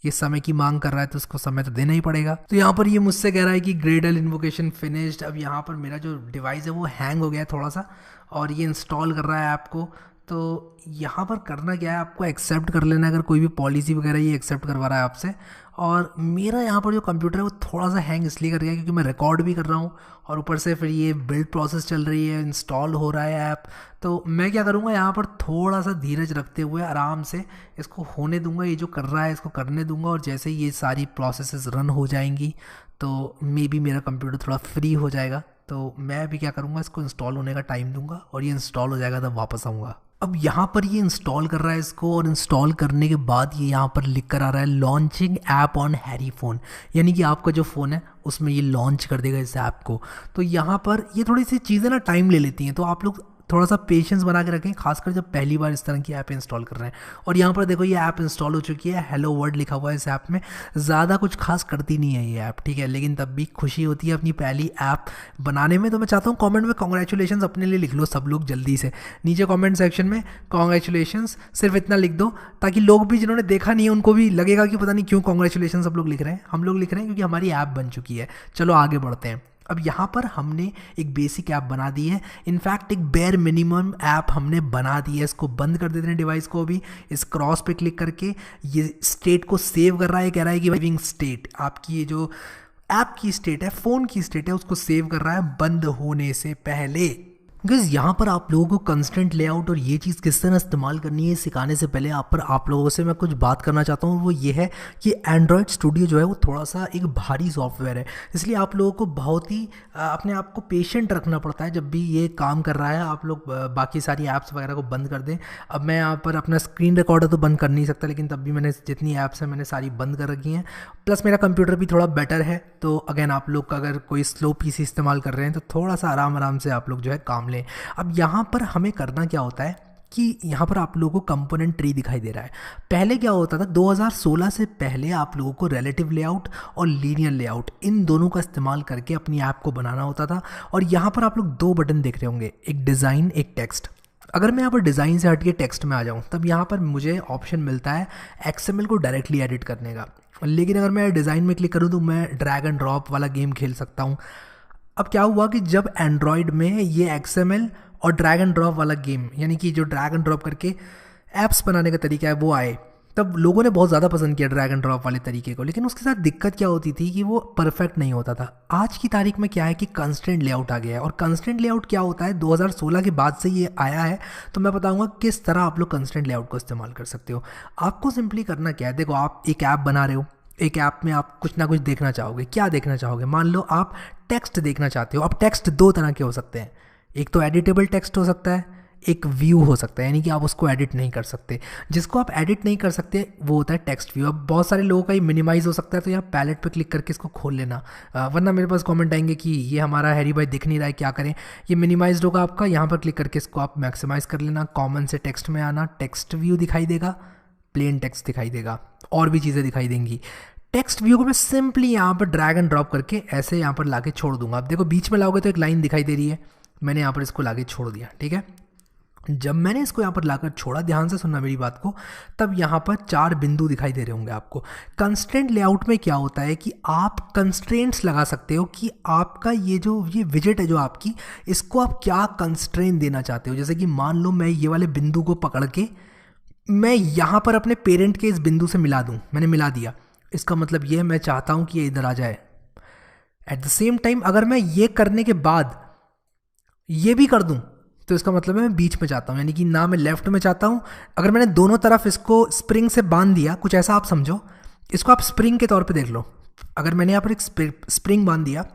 ये समय की मांग कर रहा है तो उसको समय तो देना ही पड़ेगा। तो यहाँ पर ये मुझसे कह रहा है कि ग्रेडल इन्वोकेशन फिनिश्ड। अब यहाँ पर मेरा जो डिवाइस है वो हैंग हो गया है थोड़ा सा, और ये इंस्टॉल कर रहा है ऐप को। तो यहाँ पर करना क्या है, आपको एक्सेप्ट कर लेना है अगर कोई भी पॉलिसी वगैरह ये एक्सेप्ट करवा रहा है आपसे। और मेरा यहाँ पर जो कंप्यूटर है वो थोड़ा सा हैंग इसलिए कर गया है क्योंकि मैं रिकॉर्ड भी कर रहा हूँ, और ऊपर से फिर ये बिल्ड प्रोसेस चल रही है, इंस्टॉल हो रहा है ऐप। तो मैं क्या करूँगा, यहाँ पर थोड़ा सा धीरज रखते हुए आराम से इसको होने दूंगा, ये जो कर रहा है इसको करने दूंगा। और जैसे ही ये सारी प्रोसेसेस रन हो जाएंगी तो मे बी मेरा कंप्यूटर थोड़ा फ्री हो जाएगा। तो मैं अभी क्या करूँगा, इसको इंस्टॉल होने का टाइम दूंगा, और ये इंस्टॉल हो जाएगा तब वापस आऊँगा। अब यहाँ पर ये इंस्टॉल कर रहा है इसको, और इंस्टॉल करने के बाद ये यहाँ पर लिख कर आ रहा है launching app on Harry phone, यानी कि आपका जो फ़ोन है उसमें ये लॉन्च कर देगा इस ऐप को। तो यहाँ पर ये थोड़ी सी चीज़ें ना टाइम ले लेती हैं, तो आप लोग थोड़ा सा पेशेंस बना के रखें, खासकर जब पहली बार इस तरह की ऐप इंस्टॉल कर रहे हैं। और यहाँ पर देखो ये ऐप इंस्टॉल हो चुकी है, हेलो वर्ल्ड लिखा हुआ है इस ऐप में। ज़्यादा कुछ खास करती नहीं है ये ऐप, ठीक है, लेकिन तब भी खुशी होती है अपनी पहली ऐप बनाने में। तो मैं चाहता हूँ कमेंट में कॉन्ग्रेचुलेशंस अपने लिए लिख लो सब लोग जल्दी से, नीचे कमेंट सेक्शन में कॉन्ग्रेचुलेशंस सिर्फ इतना लिख दो, ताकि लोग भी जिन्होंने देखा नहीं है उनको भी लगेगा कि पता नहीं क्यों कॉन्ग्रेचुलेशन सब लोग लिख रहे हैं। हम लोग लिख रहे हैं क्योंकि हमारी ऐप बन चुकी है। चलो आगे बढ़ते हैं। अब यहाँ पर हमने एक बेसिक ऐप बना दी है, इनफैक्ट एक बेयर मिनिमम ऐप हमने बना दी है। इसको बंद कर देते हैं डिवाइस को। अभी इस क्रॉस पे क्लिक करके ये स्टेट को सेव कर रहा है, कह रहा है कि सेविंग स्टेट, आपकी ये जो ऐप की स्टेट है, फ़ोन की स्टेट है, उसको सेव कर रहा है बंद होने से पहले। गाइस यहाँ पर आप लोगों को कंस्ट्रेंट लेआउट और ये चीज़ किस तरह इस्तेमाल करनी है सिखाने से पहले आप लोगों से मैं कुछ बात करना चाहता हूँ। वो ये है कि एंड्रॉयड स्टूडियो जो है वो थोड़ा सा एक भारी सॉफ्टवेयर है, इसलिए आप लोगों को बहुत ही अपने आप को पेशेंट रखना पड़ता है जब भी ये काम कर रहा है। आप लोग बाकी सारी ऐप्स वगैरह को बंद कर दें। अब मैं यहाँ पर अपना स्क्रीन रिकॉर्डर तो बंद कर नहीं सकता, लेकिन तब भी मैंने जितनी ऐप्स हैं मैंने सारी बंद कर रखी हैं। प्लस मेरा कंप्यूटर भी थोड़ा बेटर है, तो अगेन आप लोग का अगर कोई स्लो पीसी इस्तेमाल कर रहे हैं तो थोड़ा सा आराम से आप लोग जो है काम लें। अब यहाँ पर हमें करना क्या होता है कि यहाँ पर आप लोगों को कंपोनेंट ट्री दिखाई दे रहा है। पहले क्या होता था, 2016 से पहले आप लोगों को रिलेटिव लेआउट और लीनियर लेआउट इन दोनों का इस्तेमाल करके अपनी ऐप को बनाना होता था। और यहाँ पर आप लोग दो बटन देख रहे होंगे, एक डिज़ाइन एक टेक्स्ट। अगर मैं यहाँ पर डिज़ाइन से हट के टेक्स्ट में आ जाऊँ तब यहाँ पर मुझे ऑप्शन मिलता है XML को डायरेक्टली एडिट करने का। लेकिन अगर मैं डिज़ाइन में क्लिक करूँ तो मैं ड्रैग एंड ड्रॉप वाला गेम खेल सकता हूँ। अब क्या हुआ कि जब एंड्रॉयड में ये XML और ड्रैग एंड ड्रॉप वाला गेम, यानी कि जो ड्रैग एंड ड्रॉप करके ऐप्स बनाने का तरीका है वो आए, तब लोगों ने बहुत ज़्यादा पसंद किया ड्रैग एंड ड्रॉप वाले तरीके को। लेकिन उसके साथ दिक्कत क्या होती थी कि वो परफेक्ट नहीं होता था। आज की तारीख में क्या है कि कंस्ट्रेंट लेआउट आ गया है। और कंस्ट्रेंट लेआउट क्या होता है, 2016 के बाद से ये आया है। तो मैं बताऊंगा किस तरह आप लोग कंस्ट्रेंट लेआउट को इस्तेमाल कर सकते हो। आपको सिंपली करना क्या है, देखो आप एक ऐप बना रहे हो, एक ऐप में आप कुछ ना कुछ देखना चाहोगे। क्या देखना चाहोगे, मान लो आप टेक्स्ट देखना चाहते हो। अब टेक्स्ट दो तरह के हो सकते हैं, एक तो एडिटेबल टेक्स्ट हो सकता है, एक व्यू हो सकता है, यानी कि आप उसको एडिट नहीं कर सकते। जिसको आप एडिट नहीं कर सकते वो होता है टेक्स्ट व्यू। अब बहुत सारे लोगों का ये मिनिमाइज़ हो सकता है, तो यहाँ पैलेट पे क्लिक करके इसको खोल लेना, वरना मेरे पास कमेंट आएंगे कि ये हमारा हैरी भाई दिख नहीं रहा है, क्या करें। ये मिनिमाइज्ड होगा आपका, यहाँ पर क्लिक करके इसको आप मैक्सिमाइज़ कर लेना। कॉमन से टेक्स्ट में आना, टेक्स्ट व्यू दिखाई देगा, प्लेन टेक्स्ट दिखाई देगा, और भी चीज़ें दिखाई देंगी। टेक्स्ट व्यू को मैं सिंपली यहाँ पर ड्रैग एंड ड्रॉप करके ऐसे यहाँ पर लाके छोड़ दूंगा। अब देखो बीच में लाओगे तो एक लाइन दिखाई दे रही है, मैंने यहाँ पर इसको लाके छोड़ दिया, ठीक है। जब मैंने इसको यहाँ पर लाकर छोड़ा, ध्यान से सुनना मेरी बात को, तब यहाँ पर 4 बिंदु दिखाई दे रहे होंगे आपको। कंस्ट्रेंट लेआउट में क्या होता है कि आप कंस्ट्रेंट्स लगा सकते हो कि आपका ये विजेट है जो आपकी, इसको आप क्या कंस्ट्रेंट देना चाहते हो। जैसे कि मान लो मैं ये वाले बिंदु को पकड़ के मैं यहाँ पर अपने पेरेंट के इस बिंदु से मिला दूँ, मैंने मिला दिया, इसका मतलब ये मैं चाहता हूँ कि ये इधर आ जाए। एट द सेम टाइम अगर मैं ये करने के बाद ये भी कर दूँ तो इसका मतलब है मैं बीच में चाहता हूँ, यानी कि ना मैं लेफ्ट में चाहता हूँ। अगर मैंने दोनों तरफ इसको स्प्रिंग से बांध दिया, कुछ ऐसा आप समझो, इसको आप स्प्रिंग के तौर पे देख लो। अगर मैंने यहाँ पर एक स्प्रिंग बांध दिया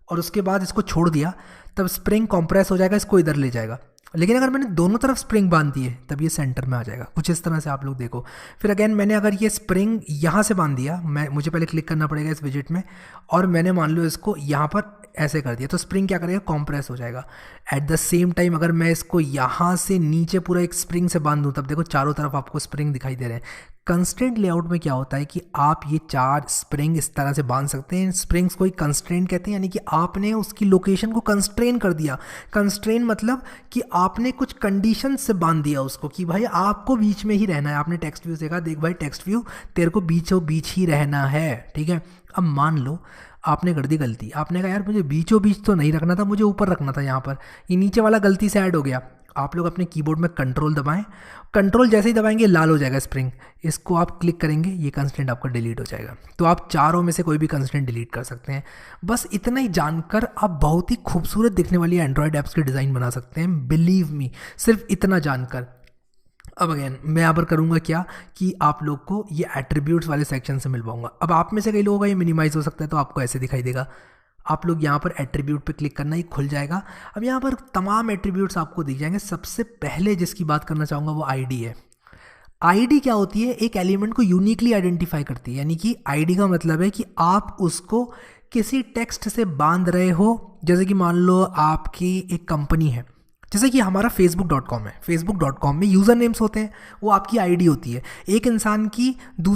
और उसके बाद इसको छोड़ दिया, तब स्प्रिंग कॉम्प्रेस हो जाएगा, इसको इधर ले जाएगा। लेकिन अगर मैंने दोनों तरफ स्प्रिंग बांध दिए तब ये सेंटर में आ जाएगा। कुछ इस तरह से आप लोग देखो। फिर अगेन मैंने अगर ये स्प्रिंग यहाँ से बांध दिया, मुझे पहले क्लिक करना पड़ेगा इस विजेट में, और मैंने मान लो इसको यहाँ पर ऐसे कर दिया, तो स्प्रिंग क्या करेगा, कॉम्प्रेस हो जाएगा। एट द सेम टाइम अगर मैं इसको यहाँ से नीचे पूरा एक स्प्रिंग से बांध दूँ, तब देखो चारों तरफ आपको स्प्रिंग दिखाई दे रहे हैं। कंस्ट्रेंट लेआउट में क्या होता है कि आप ये 4 स्प्रिंग इस तरह से बांध सकते हैं। स्प्रिंग्स को ही कंस्ट्रेंट कहते हैं, यानी कि आपने उसकी लोकेशन को कंस्ट्रेन कर दिया। कंस्ट्रेन मतलब कि आपने कुछ कंडीशन से बांध दिया उसको कि भाई आपको बीच में ही रहना है। आपने टेक्स्ट व्यू से कहा, देख भाई टेक्स्ट व्यू तेरे को बीचों बीच ही रहना है, ठीक है। अब मान लो आपने कर दी गलती, आपने कहा यार मुझे बीचों बीच तो नहीं रखना था, मुझे ऊपर रखना था, यहाँ पर ये नीचे वाला गलती से ऐड हो गया। आप लोग अपने कीबोर्ड में कंट्रोल दबाएं, कंट्रोल जैसे ही दबाएंगे लाल हो जाएगा स्प्रिंग, इसको आप क्लिक करेंगे, ये कंस्ट्रेंट आपका डिलीट हो जाएगा। तो आप चारों में से कोई भी कंस्ट्रेंट डिलीट कर सकते हैं। बस इतना ही जानकर आप बहुत ही खूबसूरत दिखने वाली एंड्रॉयड ऐप्स के डिज़ाइन बना सकते हैं, बिलीव मी, सिर्फ इतना जानकर। अब अगेन मैं यहाँ पर करूँगा क्या कि आप लोग को ये एट्रीब्यूट्स वाले सेक्शन से मिल पाऊंगा। अब आप में से कई लोगों का ये मिनिमाइज हो सकता है, तो आपको ऐसे दिखाई देगा। आप लोग यहाँ पर एट्रीब्यूट पे क्लिक करना, ही खुल जाएगा। अब यहाँ पर तमाम एट्रीब्यूट्स आपको दिख जाएंगे। सबसे पहले जिसकी बात करना चाहूँगा वो आईडी है। आईडी क्या होती है, एक एलिमेंट को यूनिकली आइडेंटिफाई करती है, यानी कि आईडी का मतलब है कि आप उसको किसी टेक्स्ट से बांध रहे हो। जैसे कि मान लो आपकी एक कंपनी है, जैसे कि हमारा facebook.com है, facebook.com में यूज़र नेम्स होते हैं, वो आपकी आईडी होती है। एक इंसान की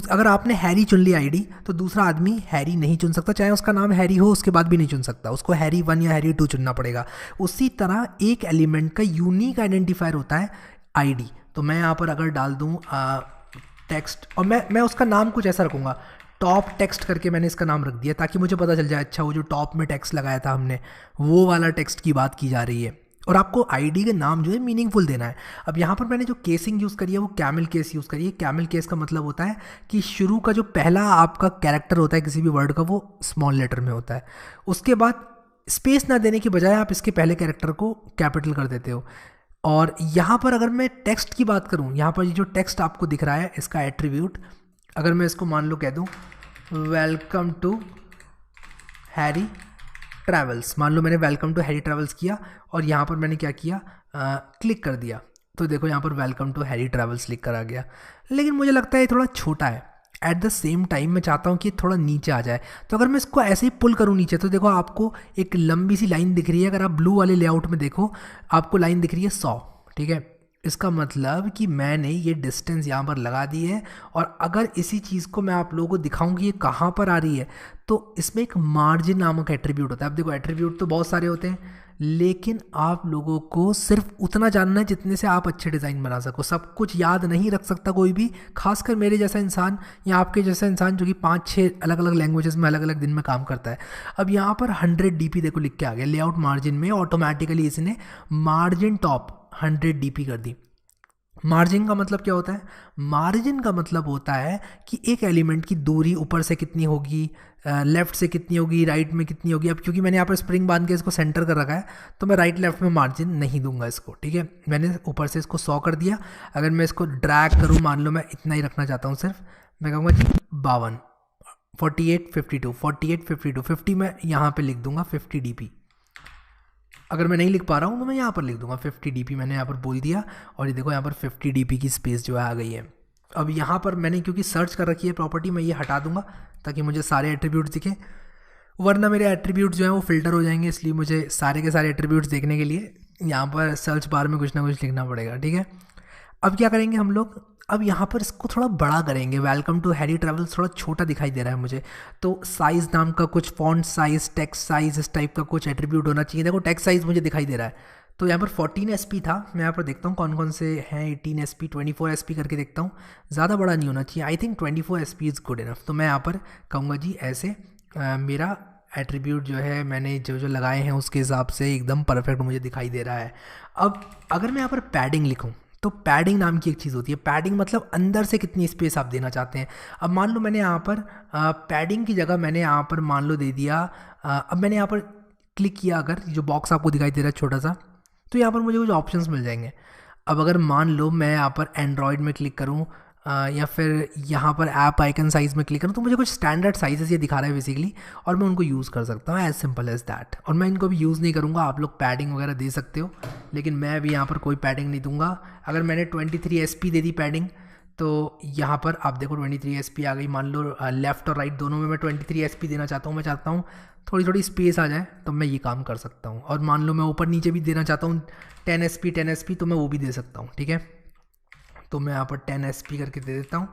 अगर आपने हैरी चुन ली आईडी, तो दूसरा आदमी हैरी नहीं चुन सकता, चाहे उसका नाम हैरी हो उसके बाद भी नहीं चुन सकता, उसको हैरी 1 या हैरी 2 चुनना पड़ेगा। उसी तरह एक एलिमेंट का यूनिक आइडेंटिफायर होता है आईडी। तो मैं यहाँ पर अगर डाल दूँ टेक्स्ट, और मैं उसका नाम कुछ ऐसा रखूँगा, टॉप टेक्स्ट करके मैंने इसका नाम रख दिया, ताकि मुझे पता चल जाए अच्छा वो जो टॉप में टेक्स्ट लगाया था हमने, वो वाला टेक्स्ट की बात की जा रही है। और आपको आईडी के नाम जो है मीनिंगफुल देना है। अब यहाँ पर मैंने जो केसिंग यूज़ करी है वो कैमल केस यूज़ करी है। कैमल केस का मतलब होता है कि शुरू का जो पहला आपका कैरेक्टर होता है किसी भी वर्ड का, वो स्मॉल लेटर में होता है। उसके बाद स्पेस ना देने की बजाय आप इसके पहले कैरेक्टर को कैपिटल कर देते हो। और यहाँ पर अगर मैं टेक्स्ट की बात करूँ, यहाँ पर ये जो टेक्स्ट आपको दिख रहा है इसका एट्रीब्यूट, अगर मैं इसको मान लो कह दूँ वेलकम टू हैरी ट्रैवल्स, मान लो मैंने वेलकम टू हैरी ट्रैवल्स किया और यहाँ पर मैंने क्या किया, क्लिक कर दिया, तो देखो यहाँ पर वेलकम टू हैरी ट्रैवल्स लिख कर आ गया। लेकिन मुझे लगता है ये थोड़ा छोटा है। एट द सेम टाइम मैं चाहता हूँ कि थोड़ा नीचे आ जाए, तो अगर मैं इसको ऐसे ही पुल करूँ नीचे, तो देखो आपको एक लंबी सी लाइन दिख रही है। अगर आप ब्लू वाले लेआउट में देखो, आपको लाइन दिख रही है 100, ठीक है। इसका मतलब कि मैंने ये डिस्टेंस यहाँ पर लगा दी है। और अगर इसी चीज़ को मैं आप लोगों को दिखाऊं कि ये कहाँ पर आ रही है, तो इसमें एक मार्जिन नामक एट्रीब्यूट होता है। अब देखो एट्रीब्यूट तो बहुत सारे होते हैं, लेकिन आप लोगों को सिर्फ उतना जानना है जितने से आप अच्छे डिज़ाइन बना सको। सब कुछ याद नहीं रख सकता कोई भी, खासकर मेरे जैसा इंसान या आपके जैसा इंसान जो कि 5-6 अलग अलग लैंग्वेजेस में अलग अलग दिन में काम करता है। अब यहाँ पर 100 dp देखो लिख के आ गया। लेआउट मार्जिन में ऑटोमेटिकली इसने मार्जिन टॉप 100 dp कर दी। मार्जिन का मतलब क्या होता है, मार्जिन का मतलब होता है कि एक एलिमेंट की दूरी ऊपर से कितनी होगी, लेफ्ट से कितनी होगी, राइट में कितनी होगी। अब क्योंकि मैंने यहाँ पर स्प्रिंग बांध के इसको सेंटर कर रखा है, तो मैं राइट लेफ्ट में मार्जिन नहीं दूंगा इसको, ठीक है। मैंने ऊपर से इसको 100 कर दिया। अगर मैं इसको ड्रैग करूँ, मान लो मैं इतना ही रखना चाहता हूँ सिर्फ, मैं कहूँगा जी 52, 48, 52, 48, 52, 50 मैं यहाँ पर लिख दूंगा 50 dp। अगर मैं नहीं लिख पा रहा हूँ तो मैं यहाँ पर लिख दूंगा 50 dp, मैंने यहाँ पर बोल दिया। और ये देखो यहाँ पर 50 dp की स्पेस जो है आ गई है। अब यहाँ पर मैंने क्योंकि सर्च कर रखी है प्रॉपर्टी, मैं ये हटा दूंगा ताकि मुझे सारे एट्रीब्यूट्स दिखें, वरना मेरे एट्रीब्यूट्स जो हैं वो फिल्टर हो जाएंगे। इसलिए मुझे सारे के सारे एट्रीब्यूट्स देखने के लिए यहाँ पर सर्च बार में कुछ ना कुछ लिखना पड़ेगा, ठीक है। अब क्या करेंगे हम लोग, अब यहाँ पर इसको थोड़ा बड़ा करेंगे, वेलकम टू हैरी ट्रैवल्स थोड़ा छोटा दिखाई दे रहा है मुझे, तो साइज़ नाम का कुछ, फॉन्ट साइज़, टेक्स्ट साइज़, इस टाइप का कुछ एट्रीब्यूट होना चाहिए। देखो टेक्स्ट साइज़ मुझे दिखाई दे रहा है, तो यहाँ पर 14 SP था। मैं यहाँ पर देखता हूँ कौन कौन से हैं 18 SP, 24 SP करके देखता हूँ। ज़्यादा बड़ा नहीं होना चाहिए, I think 24 SP is good enough. तो मैं यहाँ पर कहूँगा जी ऐसे मेरा एट्रीब्यूट जो है मैंने जो जो लगाए हैं उसके हिसाब से एकदम परफेक्ट मुझे दिखाई दे रहा है। अब अगर मैं यहाँ पर पैडिंग लिखूँ, तो पैडिंग नाम की एक चीज़ होती है। पैडिंग मतलब अंदर से कितनी स्पेस आप देना चाहते हैं। अब मान लो मैंने यहाँ पर पैडिंग की जगह मैंने यहाँ पर मान लो दे दिया, अब मैंने यहाँ पर क्लिक किया, अगर जो बॉक्स आपको दिखाई दे रहा है छोटा सा, तो यहाँ पर मुझे कुछ ऑप्शंस मिल जाएंगे। अब अगर मान लो मैं यहाँ पर एंड्रॉयड में क्लिक करूँ या फिर यहाँ पर ऐप आइकन साइज़ में क्लिक करूँ, तो मुझे कुछ स्टैंडर्ड साइजेस ये दिखा रहा है बेसिकली, और मैं उनको यूज़ कर सकता हूँ, एज सिंपल एज दैट। और मैं इनको भी यूज़ नहीं करूँगा, आप लोग पैडिंग वगैरह दे सकते हो, लेकिन मैं भी यहाँ पर कोई पैडिंग नहीं दूंगा। अगर मैंने 23 SP दे दी पैडिंग, तो यहाँ पर आप देखो 23 SP आ गई। मान लो लेफ़्ट और राइट दोनों में मैं 23 SP देना चाहता हूँ, मैं चाहता हूँ थोड़ी थोड़ी स्पेस आ जाए, तो मैं ये काम कर सकता हूँ। और मान लो मैं ऊपर नीचे भी देना चाहता हूँ 10 SP, तो मैं वो भी दे सकता हूँ, ठीक है। तो मैं यहाँ पर 10 SP करके दे देता हूँ,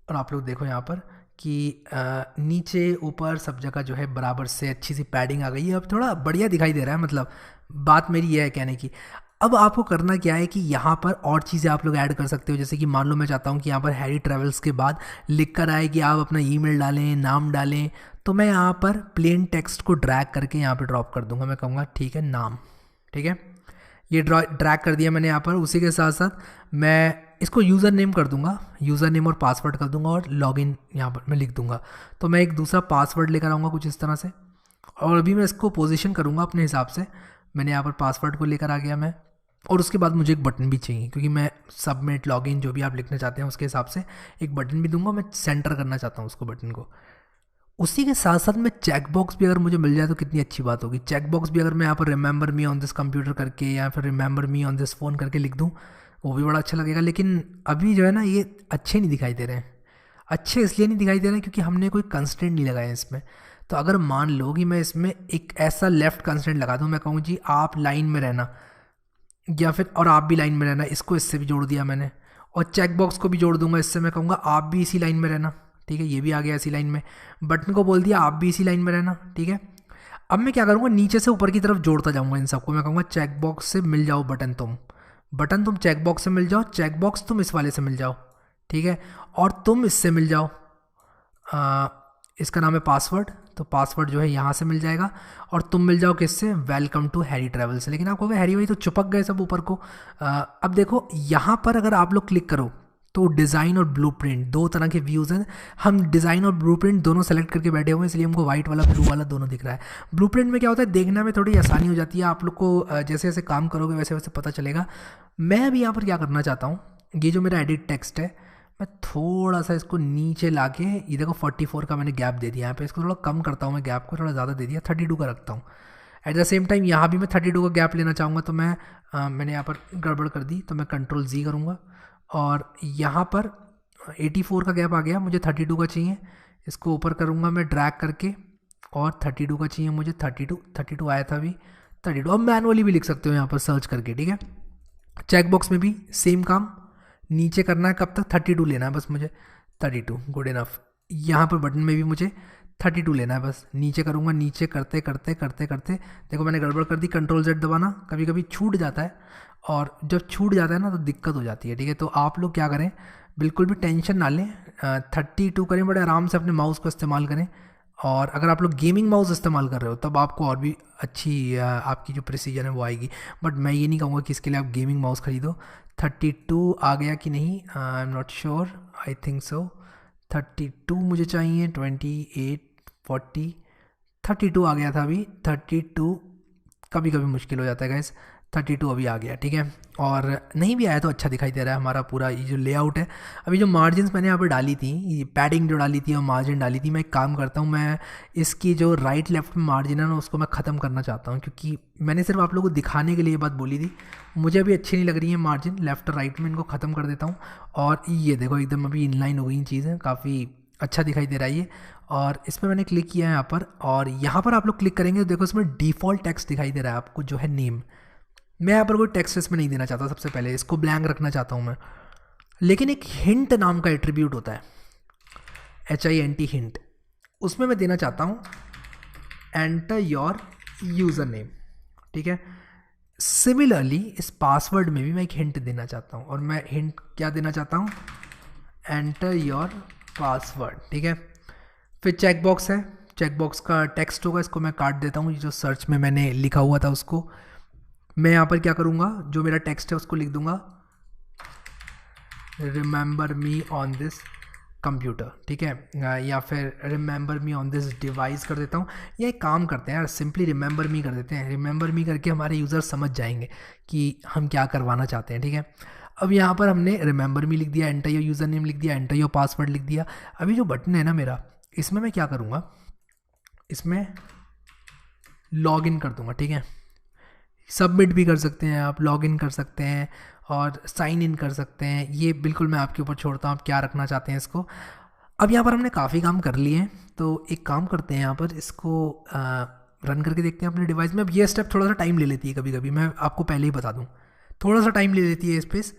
और आप लोग देखो यहाँ पर कि नीचे ऊपर सब जगह जो है बराबर से अच्छी सी पैडिंग आ गई है। अब थोड़ा बढ़िया दिखाई दे रहा है, मतलब बात मेरी ये है कहने की। अब आपको करना क्या है कि यहाँ पर और चीज़ें आप लोग ऐड कर सकते हो, जैसे कि मान लो मैं चाहता हूँ कि यहाँ पर हैरी ट्रैवल्स के बाद लिख कर आए कि आप अपना ईमेल डालें, नाम डालें, तो मैं यहाँ पर प्लेन टेक्स्ट को ड्रैग करके यहाँ पर ड्रॉप कर दूंगा। मैं कहूँगा ठीक है नाम, ठीक है, ये ड्रैग कर दिया मैंने यहाँ पर। उसी के साथ साथ मैं इसको यूज़र नेम कर दूंगा, यूज़र नेम और पासवर्ड कर दूंगा, और लॉगिन यहाँ पर मैं लिख दूंगा। तो मैं एक दूसरा पासवर्ड लेकर आऊँगा कुछ इस तरह से, और अभी मैं इसको पोजीशन करूँगा अपने हिसाब से। मैंने यहाँ पर पासवर्ड को लेकर आ गया मैं, और उसके बाद मुझे एक बटन भी चाहिए, क्योंकि मैं सबमिट, लॉगिन जो भी आप लिखना चाहते हैं उसके हिसाब से एक बटन भी दूंगा। मैं सेंटर करना चाहता हूँ उसको, बटन को। उसी के साथ साथ में चेक बॉक्स भी अगर मुझे मिल जाए तो कितनी अच्छी बात होगी। चेक बॉक्स भी अगर मैं यहाँ पर remember me on this computer करके या फिर remember me on this phone करके लिख दूँ, वो भी बड़ा अच्छा लगेगा। लेकिन अभी जो है ना ये अच्छे नहीं दिखाई दे रहे हैं। अच्छे इसलिए नहीं दिखाई दे रहे हैं क्योंकि हमने कोई कंस्ट्रेंट नहीं लगाया इसमें। तो अगर मान लो कि मैं इसमें एक ऐसा लेफ़्ट कंस्ट्रेंट लगा दूँ, मैं कहूँ जी आप लाइन में रहना, या फिर और आप भी लाइन में रहना, इसको इससे भी जोड़ दिया मैंने, और चेक बॉक्स को भी जोड़ दूंगा इससे। मैं कहूँगा आप भी इसी लाइन में रहना, ठीक है, ये भी आ गया इसी लाइन में। बटन को बोल दिया आप भी इसी लाइन में रहना, ठीक है। अब मैं क्या करूँगा, नीचे से ऊपर की तरफ जोड़ता जाऊँगा इन सबको। मैं कहूँगा चेक बॉक्स से मिल जाओ बटन तुम चेक बॉक्स से मिल जाओ, चेक बॉक्स तुम इस वाले से मिल जाओ, ठीक है, और तुम इससे मिल जाओ। इसका नाम है पासवर्ड, तो पासवर्ड जो है यहाँ से मिल जाएगा, और तुम मिल जाओ किससे, वेलकम टू हैरी ट्रैवल से। लेकिन आप कहोगे हैरी भाई तो चिपक गए सब ऊपर को। अब देखो यहाँ पर अगर आप लोग क्लिक करो तो डिज़ाइन और ब्लूप्रिंट दो तरह के व्यूज़ हैं। हम डिज़ाइन और ब्लूप्रिंट दोनों सेलेक्ट करके बैठे हुए हैं, इसलिए हमको वाइट वाला ब्लू वाला दोनों दिख रहा है। ब्लूप्रिंट में क्या होता है, देखने में थोड़ी आसानी हो जाती है, आप लोग को जैसे जैसे काम करोगे वैसे वैसे पता चलेगा। मैं अभी यहाँ पर क्या करना चाहता हूँ, ये जो मेरा एडिट टेक्स्ट है, मैं थोड़ा सा इसको नीचे ला के, ये देखो 44 का मैंने गैप दे दिया यहाँ पे, इसको थोड़ा कम करता हूँ मैं, गैप को थोड़ा ज़्यादा दे दिया, 32 का रखता हूँ। एट द सेम टाइम यहाँ भी मैं 32 का गैप लेना चाहूँगा, तो मैंने यहाँ पर गड़बड़ कर दी, तो मैं Ctrl+Z करूँगा, और यहाँ पर 84 का गैप आ गया, मुझे 32 का चाहिए। इसको ऊपर करूँगा मैं ड्रैग करके, और 32 का चाहिए मुझे, 32 आया था अभी 32। अब मैनुअली भी लिख सकते हो यहाँ पर सर्च करके, ठीक है। चेक बॉक्स में भी सेम काम, नीचे करना है, कब तक 32 लेना है बस मुझे, 32 गुड इनफ। यहाँ पर बटन में भी मुझे 32 लेना है बस, नीचे करूँगा, नीचे करते करते करते करते देखो मैंने गड़बड़ कर दी। Ctrl+Z दबाना, कभी कभी छूट जाता है, और जब छूट जाता है ना तो दिक्कत हो जाती है, ठीक है। तो आप लोग क्या करें, बिल्कुल भी टेंशन ना लें, 32 करें, बड़े आराम से अपने माउस को इस्तेमाल करें। और अगर आप लोग गेमिंग माउस इस्तेमाल कर रहे हो तब आपको और भी अच्छी आपकी जो प्रिसीजन है वो आएगी, बट मैं ये नहीं कहूँगा कि इसके लिए आप गेमिंग माउस खरीदो। 32 आ गया कि नहीं, आई am not sure, I think so 32 मुझे चाहिए, 28 40 32 आ गया था अभी, 32 कभी कभी मुश्किल हो जाता है गाइस, 32 अभी आ गया, ठीक है। और नहीं भी आया तो अच्छा दिखाई दे रहा है हमारा पूरा ये जो लेआउट है। अभी जो मार्जिन्स मैंने यहाँ पर डाली थी, ये पैडिंग जो डाली थी और मार्जिन डाली थी, मैं एक काम करता हूँ, मैं इसकी जो राइट लेफ्ट में मार्जिन है ना उसको मैं ख़त्म करना चाहता हूँ, क्योंकि मैंने सिर्फ आप लोगों को दिखाने के लिए ये बात बोली थी, मुझे अभी अच्छी नहीं लग रही है मार्जिन, लेफ्ट और राइट में इनको ख़त्म कर देता हूँ। और ये देखो एकदम अभी इनलाइन हो गई चीज़ें, काफ़ी अच्छा दिखाई दे रहा है ये। और इस पर मैंने क्लिक किया है यहाँ पर, और यहाँ पर आप लोग क्लिक करेंगे तो देखो इसमें डिफ़ॉल्ट टेक्स्ट दिखाई दे रहा है आपको, जो है नेम। मैं यहाँ पर कोई टेक्स्ट इसमें नहीं देना चाहता, सबसे पहले इसको ब्लैंक रखना चाहता हूँ मैं। लेकिन एक हिंट नाम का एट्रीब्यूट होता है, HINT हिंट, उसमें मैं देना चाहता हूँ एंटर योर यूज़र नेम, ठीक है। सिमिलरली इस पासवर्ड में भी मैं एक हिंट देना चाहता हूँ, और मैं हिंट क्या देना चाहता हूँ, एंटर योर पासवर्ड, ठीक है। फिर चेकबॉक्स है, चेकबॉक्स का टेक्स्ट होगा, इसको मैं काट देता हूँ, जो सर्च में मैंने लिखा हुआ था उसको मैं यहाँ पर क्या करूँगा, जो मेरा टेक्स्ट है उसको लिख दूँगा remember me on this computer, ठीक है, या फिर remember me on this device कर देता हूँ। या एक काम करते हैं यार, सिंपली रिमेंबर मी कर देते हैं। रिमेंबर मी करके हमारे यूज़र समझ जाएंगे कि हम क्या करवाना चाहते हैं, ठीक है। अब यहाँ पर हमने रिमेंबर मी लिख दिया, एंटर योर यूज़र नेम लिख दिया, एंटर योर पासवर्ड लिख दिया। अभी जो बटन है ना मेरा, इसमें मैं क्या करूँगा, इसमें लॉग इन कर दूँगा, ठीक है। सबमिट भी कर सकते हैं आप, लॉग इन कर सकते हैं और साइन इन कर सकते हैं, ये बिल्कुल मैं आपके ऊपर छोड़ता हूँ आप क्या रखना चाहते हैं इसको। अब यहाँ पर हमने काफ़ी काम कर लिए हैं, तो एक काम करते हैं, यहाँ पर इसको रन करके देखते हैं अपने डिवाइस में। अब ये स्टेप थोड़ा सा टाइम ले लेती है कभी कभी, मैं आपको पहले ही बता दूँ, थोड़ा सा टाइम ले लेती है स्पेस,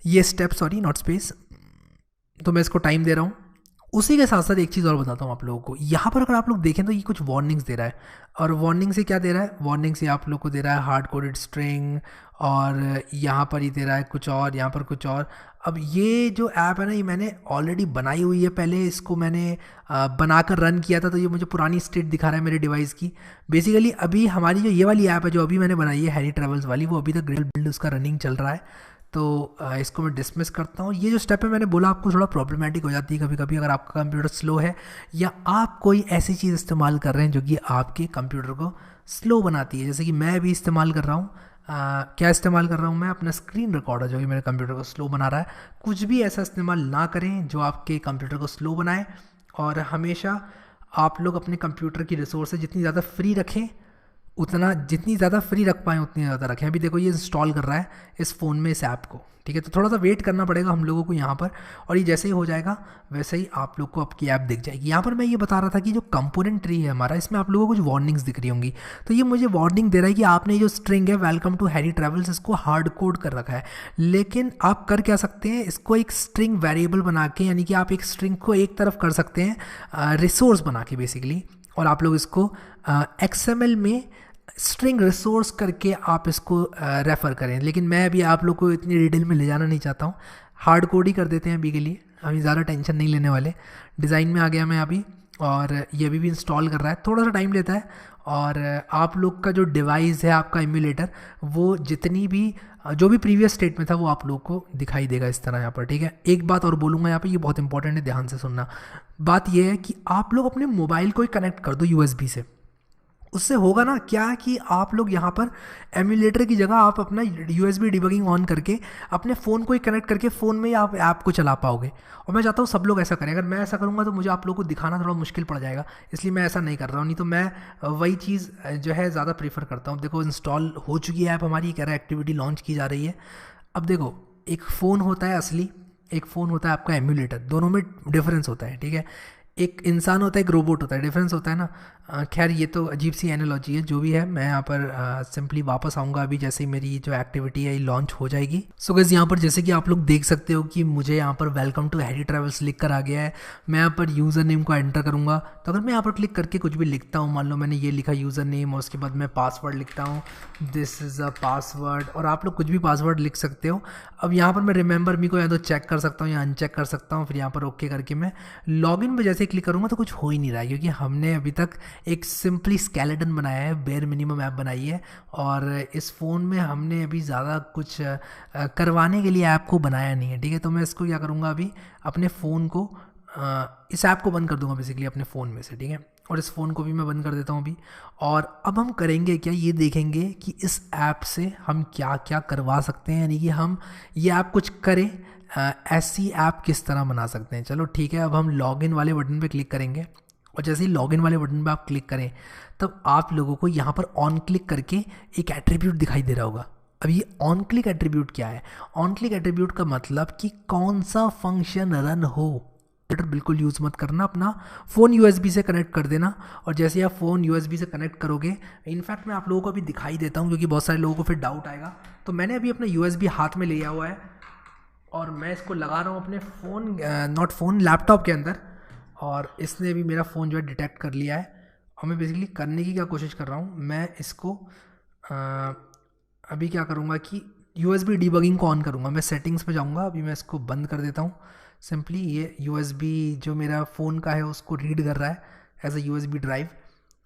ये स्टेप, सॉरी नॉट स्पेस, तो मैं इसको टाइम दे रहा हूँ। उसी के साथ साथ एक चीज़ और बताता हूँ आप लोगों को, यहाँ पर अगर आप लोग देखें तो ये कुछ वार्निंग्स दे रहा है, और वार्निंग से क्या दे रहा है, वार्निंग से आप लोग को दे रहा है हार्ड कोडेड स्ट्रिंग, और यहाँ पर ही दे रहा है कुछ और, यहाँ पर कुछ और। अब ये जो ऐप है ना, ये मैंने ऑलरेडी बनाई हुई है, पहले इसको मैंने बनाकर रन किया था, तो ये मुझे पुरानी स्टेट दिखा रहा है मेरे डिवाइस की। बेसिकली अभी हमारी जो ये वाली ऐप है जो अभी मैंने बनाई है हैरी ट्रैवल्स वाली, वो अभी तक ग्रेल बिल्ड उसका रनिंग चल रहा है, तो इसको मैं डिसमिस करता हूँ। ये जो स्टेप है मैंने बोला आपको थोड़ा प्रॉब्लमेटिक हो जाती है कभी कभी अगर आपका कंप्यूटर स्लो है, या आप कोई ऐसी चीज़ इस्तेमाल कर रहे हैं जो कि आपके कंप्यूटर को स्लो बनाती है, जैसे कि मैं भी इस्तेमाल कर रहा हूँ। क्या इस्तेमाल कर रहा हूँ मैं, अपना स्क्रीन रिकॉर्डर जो कि मेरे कंप्यूटर को स्लो बना रहा है। कुछ भी ऐसा इस्तेमाल ना करें जो आपके कंप्यूटर को स्लो बनाए, और हमेशा आप लोग अपने कंप्यूटर की रिसोर्सेज जितनी ज़्यादा फ्री रखें, उतना जितनी ज़्यादा फ्री रख पाएँ उतनी ज़्यादा रखें। अभी देखो ये इंस्टॉल कर रहा है इस फ़ोन में इस ऐप को, ठीक है, तो थोड़ा सा वेट करना पड़ेगा हम लोगों को यहाँ पर, और ये जैसे ही हो जाएगा वैसे ही आप लोग को आपकी ऐप दिख जाएगी। यहाँ पर मैं ये बता रहा था कि जो कंपोनेंट ट्री है हमारा, इसमें आप लोगों को कुछ वार्निंग्स दिख रही होंगी, तो ये मुझे वार्निंग दे रहा है कि आपने जो स्ट्रिंग है वेलकम टू हैरी ट्रैवल्स, इसको हार्ड कोड कर रखा है। लेकिन आप कर क्या सकते हैं, इसको एक स्ट्रिंग वेरिएबल बना के, यानी कि आप एक स्ट्रिंग को एक तरफ कर सकते हैं रिसोर्स बना के बेसिकली, और आप लोग इसको XML में स्ट्रिंग रिसोर्स करके आप इसको रेफ़र करें। लेकिन मैं अभी आप लोग को इतनी डिटेल में ले जाना नहीं चाहता हूँ, हार्ड कोड ही कर देते हैं अभी के लिए, अभी ज़्यादा टेंशन नहीं लेने वाले। डिज़ाइन में आ गया मैं अभी, और ये अभी भी इंस्टॉल कर रहा है, थोड़ा सा टाइम लेता है। और आप लोग का जो डिवाइस है आपका एमुलेटर, वो जितनी भी जो भी प्रीवियस स्टेट में था वो आप लोग को दिखाई देगा इस तरह यहाँ पर, ठीक है। एक बात और बोलूँगा यहाँ पे, ये बहुत इंपॉर्टेंट है, ध्यान से सुनना। बात ये है कि आप लोग अपने मोबाइल को ही कनेक्ट कर दो USB से, उससे होगा ना क्या कि आप लोग यहाँ पर एमुलेटर की जगह आप अपना USB डिबगिंग ऑन करके अपने फ़ोन को ही कनेक्ट करके फ़ोन में ही आप ऐप को चला पाओगे। और मैं चाहता हूँ सब लोग ऐसा करें। अगर मैं ऐसा करूँगा तो मुझे आप लोगों को दिखाना थोड़ा मुश्किल पड़ जाएगा, इसलिए मैं ऐसा नहीं कर रहा हूँ। नहीं तो मैं वही चीज़ जो है ज़्यादा प्रीफर करता हूँ। देखो इंस्टॉल हो चुकी है ऐप हमारी, कह रहा है एक्टिविटी लॉन्च की जा रही है। अब देखो, एक फ़ोन होता है असली, एक फ़ोन होता है आपका एमुलेटर, दोनों में डिफरेंस होता है, ठीक है। एक इंसान होता है, एक रोबोट होता है, डिफरेंस होता है ना। खैर ये तो अजीब सी एनालॉजी है, जो भी है। मैं यहाँ पर सिंपली वापस आऊँगा अभी जैसे ही मेरी जो एक्टिविटी है ये लॉन्च हो जाएगी। सो गाइस यहाँ पर जैसे कि आप लोग देख सकते हो कि मुझे यहाँ पर वेलकम टू हैरी ट्रैवल्स लिख कर आ गया है। मैं यहाँ पर यूज़र नेम को एंटर करूँगा, तो अगर मैं यहाँ पर क्लिक करके कुछ भी लिखता हूँ, मान लो मैंने ये लिखा यूज़र नेम, और उसके बाद मैं पासवर्ड लिखता हूँ, दिस इज़ अ पासवर्ड, और आप लोग कुछ भी पासवर्ड लिख सकते हो। अब यहाँ पर मैं रिमेंबर मी को या तो चेक कर सकता हूँ या अनचेक कर सकता हूँ। फिर यहाँ पर ओके करके मैं लॉगिन पे जैसे क्लिक करूँगा तो कुछ हो ही नहीं रहा है, क्योंकि हमने अभी तक एक सिंपली स्केलेटन बनाया है, बेयर मिनिमम ऐप बनाई है, और इस फ़ोन में हमने अभी ज़्यादा कुछ करवाने के लिए ऐप को बनाया नहीं है, ठीक है। तो मैं इसको क्या करूँगा, अभी अपने फ़ोन को इस ऐप को बंद कर दूँगा बेसिकली अपने फ़ोन में से, ठीक है। और इस फ़ोन को भी मैं बंद कर देता हूँ अभी। और अब हम करेंगे क्या, ये देखेंगे कि इस ऐप से हम क्या क्या करवा सकते हैं, यानी कि हम ये ऐप कुछ करें, ऐसी ऐप किस तरह बना सकते हैं। चलो ठीक है, अब हम लॉगिन वाले बटन पे क्लिक करेंगे, और जैसे ही लॉगिन वाले बटन पे आप क्लिक करें तब आप लोगों को यहाँ पर ऑन क्लिक करके एक एट्रीब्यूट दिखाई दे रहा होगा। अब ये ऑन क्लिक एट्रीब्यूट क्या है? ऑन क्लिक एट्रीब्यूट का मतलब कि कौन सा फंक्शन रन हो। बिल्कुल यूज़ मत करना, अपना फ़ोन USB से कनेक्ट कर देना। और जैसे आप फ़ोन USB से कनेक्ट करोगे, इनफैक्ट मैं आप लोगों को अभी दिखाई देता हूँ क्योंकि बहुत सारे लोगों को फिर डाउट आएगा। तो मैंने अभी अपना USB हाथ में लिया हुआ है, और मैं इसको लगा रहा हूँ अपने फ़ोन, नॉट फ़ोन, लैपटॉप के अंदर, और इसने भी मेरा फ़ोन जो है डिटेक्ट कर लिया है। और मैं बेसिकली करने की क्या कोशिश कर रहा हूँ, मैं इसको अभी क्या करूँगा कि USB डिबगिंग को ऑन करूँगा। मैं सेटिंग्स पे जाऊँगा, अभी मैं इसको बंद कर देता हूँ। सिंपली ये USB जो मेरा फ़ोन का है उसको रीड कर रहा है एज अ USB ड्राइव।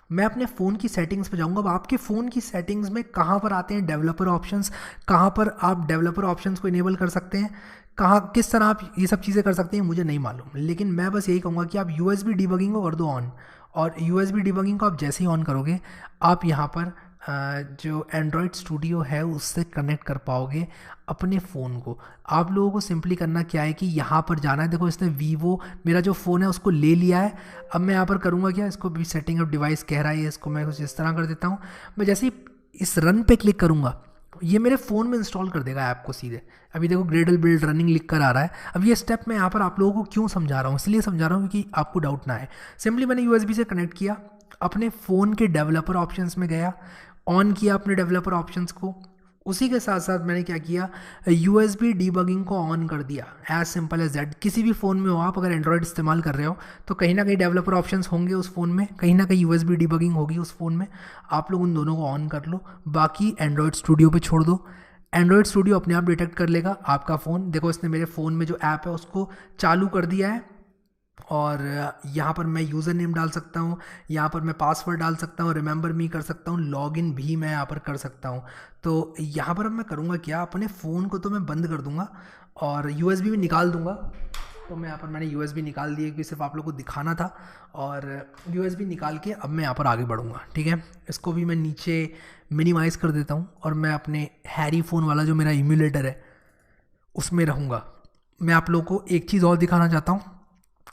मैं अपने फ़ोन की सेटिंग्स पे जाऊँगा। अब आपके फ़ोन की सेटिंग्स में कहाँ पर आते हैं डेवलपर ऑप्शंस, कहाँ पर आप डेवलपर ऑप्शंस को इनेबल कर सकते हैं, कहाँ किस तरह आप ये सब चीज़ें कर सकते हैं, मुझे नहीं मालूम। लेकिन मैं बस यही कहूँगा कि आप USB डिबगिंग को कर दो ऑन, और USB डिबगिंग को आप जैसे ही ऑन करोगे आप यहाँ पर जो एंड्रॉयड स्टूडियो है उससे कनेक्ट कर पाओगे अपने फ़ोन को। आप लोगों को सिंपली करना क्या है कि यहाँ पर जाना है। देखो इसने वीवो मेरा जो फ़ोन है उसको ले लिया है। अब मैं यहाँ पर करूँगा क्या, इसको भी सेटिंग ऑफ डिवाइस कह रहा है, इसको मैं कुछ इस तरह कर देता हूँ। मैं जैसे ही इस रन पे क्लिक करूँगा ये मेरे फ़ोन में इंस्टॉल कर देगा ऐप को सीधे। अभी देखो ग्रेडल बिल्ड रनिंग लिख कर आ रहा है। अब ये स्टेप मैं यहाँ पर आप लोगों को क्यों समझा रहा हूँ, इसलिए समझा रहा हूँ क्योंकि आपको डाउट ना है। सिंपली मैंने USB से कनेक्ट किया, अपने फ़ोन के डेवलपर ऑप्शंस में गया, ऑन किया अपने डेवलपर ऑप्शंस को। उसी के साथ साथ मैंने क्या किया, USB डिबगिंग को ऑन कर दिया। As simple as that. किसी भी फ़ोन में हो आप, अगर एंड्रॉयड इस्तेमाल कर रहे हो तो कहीं ना कहीं डेवलपर ऑप्शंस होंगे उस फ़ोन में, कहीं ना कहीं USB डिबगिंग होगी उस फ़ोन में। आप लोग उन दोनों को ऑन कर लो, बाकी एंड्रॉयड स्टूडियो पे छोड़ दो। एंड्रॉयड स्टूडियो अपने आप डिटेक्ट कर लेगा आपका फ़ोन। देखो इसने मेरे फ़ोन में जो ऐप है उसको चालू कर दिया है, और यहाँ पर मैं यूज़र नेम डाल सकता हूँ, यहाँ पर मैं पासवर्ड डाल सकता हूँ, रिमेंबर मी कर सकता हूँ, लॉगिन भी मैं यहाँ पर कर सकता हूँ। तो यहाँ पर अब मैं करूँगा क्या, अपने फ़ोन को तो मैं बंद कर दूँगा और USB भी निकाल दूँगा। तो मैं यहाँ पर मैंने USB निकाल दिया क्योंकि सिर्फ आप लोग को दिखाना था, और USB निकाल के अब मैं यहाँ पर आगे बढ़ूँगा। ठीक है, इसको भी मैं नीचे मिनिमाइज़ कर देता हूँ और मैं अपने हैरी फ़ोन वाला जो मेरा इम्यूलेटर है उसमें रहूँगा। मैं आप लोगों को एक चीज़ और दिखाना चाहता हूँ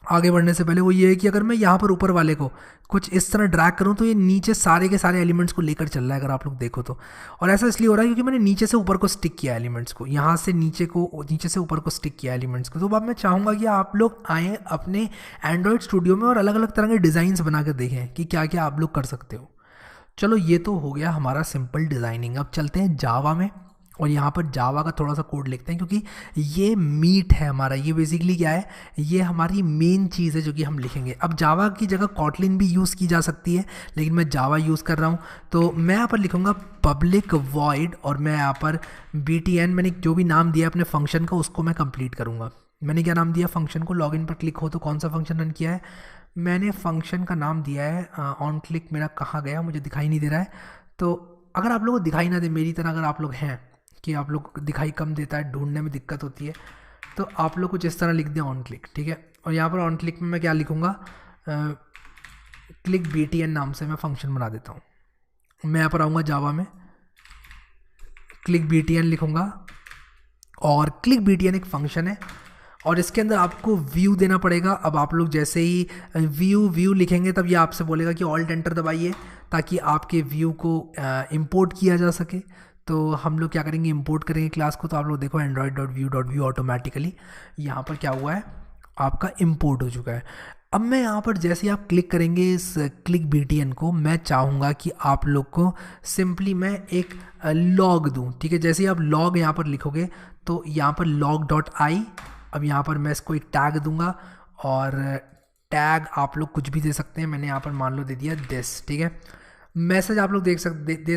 आगे बढ़ने से पहले, वो ये है कि अगर मैं यहाँ पर ऊपर वाले को कुछ इस तरह ड्रैग करूँ तो ये नीचे सारे के सारे एलिमेंट्स को लेकर चल रहा है, अगर आप लोग देखो तो। और ऐसा इसलिए हो रहा है क्योंकि मैंने नीचे से ऊपर को स्टिक किया एलिमेंट्स को, यहाँ से नीचे से ऊपर को स्टिक किया एलिमेंट्स को। तो अब मैं चाहूँगा कि आप लोग आएँ अपने एंड्रॉयड स्टूडियो में और अलग अलग तरह के डिज़ाइंस बना कर देखें कि क्या क्या आप लोग कर सकते हो। चलो ये तो हो गया हमारा सिंपल डिज़ाइनिंग। अब चलते हैं जावा में, और यहाँ पर जावा का थोड़ा सा कोड लिखते हैं क्योंकि ये मीट है हमारा। ये बेसिकली क्या है, ये हमारी मेन चीज़ है जो कि हम लिखेंगे। अब जावा की जगह कॉटलिन भी यूज़ की जा सकती है, लेकिन मैं जावा यूज़ कर रहा हूँ। तो मैं यहाँ पर लिखूँगा पब्लिक वॉइड, और मैं यहाँ पर BTN मैंने जो भी नाम दिया अपने फंक्शन का उसको मैं कंप्लीट करूँगा। मैंने क्या नाम दिया फंक्शन को, लॉगिन पर क्लिक हो तो कौन सा फंक्शन रन किया है, मैंने फंक्शन का नाम दिया है ऑन क्लिक। मेरा कहाँ गया, मुझे दिखाई नहीं दे रहा है। तो अगर आप लोगों को दिखाई ना दे मेरी तरह, अगर आप लोग हैं कि आप लोग को दिखाई कम देता है, ढूंढने में दिक्कत होती है, तो आप लोग कुछ इस तरह लिख दें ऑन क्लिक। ठीक है, और यहाँ पर ऑन क्लिक में मैं क्या लिखूँगा, क्लिक BTN नाम से मैं फंक्शन बना देता हूँ। मैं यहाँ पर आऊँगा जावा में, क्लिक BTN लिखूँगा, और क्लिक BTN एक फंक्शन है और इसके अंदर आपको व्यू देना पड़ेगा। अब आप लोग जैसे ही व्यू लिखेंगे तब ये आपसे बोलेगा कि ऑल्ट एंटर दबाइए ताकि आपके व्यू को इंपोर्ट किया जा सके। तो हम लोग क्या करेंगे, इंपोर्ट करेंगे क्लास को। तो आप लोग देखो android.view.view ऑटोमेटिकली यहाँ पर क्या हुआ है, आपका इंपोर्ट हो चुका है। अब मैं यहाँ पर जैसे ही आप क्लिक करेंगे इस क्लिक BTN को, मैं चाहूँगा कि आप लोग को सिंपली मैं एक लॉग दूँ। ठीक है, जैसे ही आप लॉग यहाँ पर लिखोगे तो यहाँ पर log.i, अब यहाँ पर मैं इसको एक टैग दूंगा, और टैग आप लोग कुछ भी दे सकते हैं। मैंने यहाँ पर मान लो दे दिया दिस। ठीक है, मैसेज आप लोग दे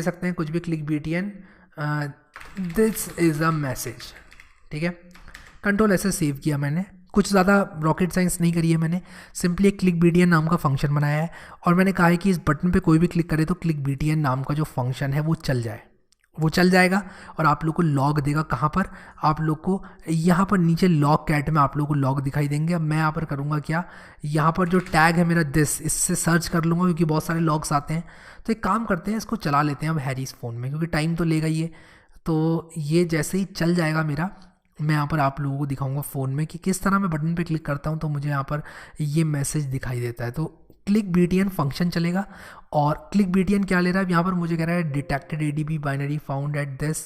सकते हैं कुछ भी, click BTN this is a message. ठीक है, Ctrl S सेव किया मैंने, कुछ ज़्यादा रॉकेट साइंस नहीं करी है मैंने, सिंपली एक क्लिक BTN नाम का फंक्शन बनाया है। और मैंने कहा है कि इस बटन पे कोई भी क्लिक करे तो क्लिक BTN नाम का जो फंक्शन है वो चल जाएगा और आप लोग को लॉग देगा। कहाँ पर, आप लोग को यहाँ पर नीचे लॉग कैट में आप लोग को लॉग दिखाई देंगे। अब मैं यहाँ पर करूँगा क्या, यहाँ पर जो टैग है मेरा दिस, इससे सर्च कर लूँगा क्योंकि बहुत सारे लॉग्स आते हैं। तो एक काम करते हैं, इसको चला लेते हैं अब हैरीज फ़ोन में, क्योंकि टाइम तो लेगा ये। तो ये जैसे ही चल जाएगा मेरा, मैं यहाँ पर आप लोगों को दिखाऊंगा फ़ोन में कि किस तरह मैं बटन पे क्लिक करता हूँ तो मुझे यहाँ पर ये मैसेज दिखाई देता है। तो क्लिक BTN फंक्शन चलेगा, और क्लिक BTN क्या ले रहा है, यहाँ पर मुझे कह रहा है detected ADB binary found at this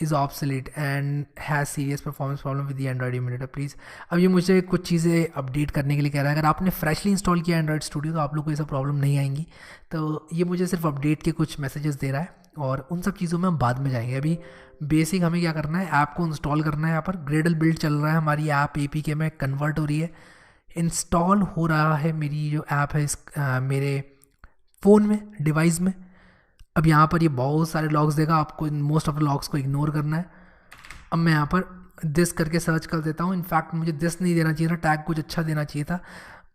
is obsolete and has serious performance problem with the Android emulator please. अब ये मुझे कुछ चीज़ें अपडेट करने के लिए कह रहा है। अगर आपने फ्रेशली इंस्टॉल किया एंड्रॉइड स्टूडियो तो आप लोग को ये सब प्रॉब्लम नहीं आएंगी। तो ये मुझे सिर्फ अपडेट के कुछ मैसेजेस दे रहा है, और उन सब चीज़ों में हम बाद में जाएंगे। अभी बेसिक हमें क्या करना है, ऐप को इंस्टॉल करना है। यहाँ पर ग्रेडल बिल्ड चल रहा है, हमारी ऐप APK में कन्वर्ट हो रही है, इंस्टॉल हो रहा है मेरी जो ऐप है मेरे फ़ोन में, डिवाइस में। अब यहाँ पर ये बहुत सारे लॉग्स देगा, आपको मोस्ट ऑफ द लॉग्स को इग्नोर करना है। अब मैं यहाँ पर दिस करके सर्च कर देता हूँ। इनफैक्ट मुझे दिस नहीं देना चाहिए था, टैग कुछ अच्छा देना चाहिए था,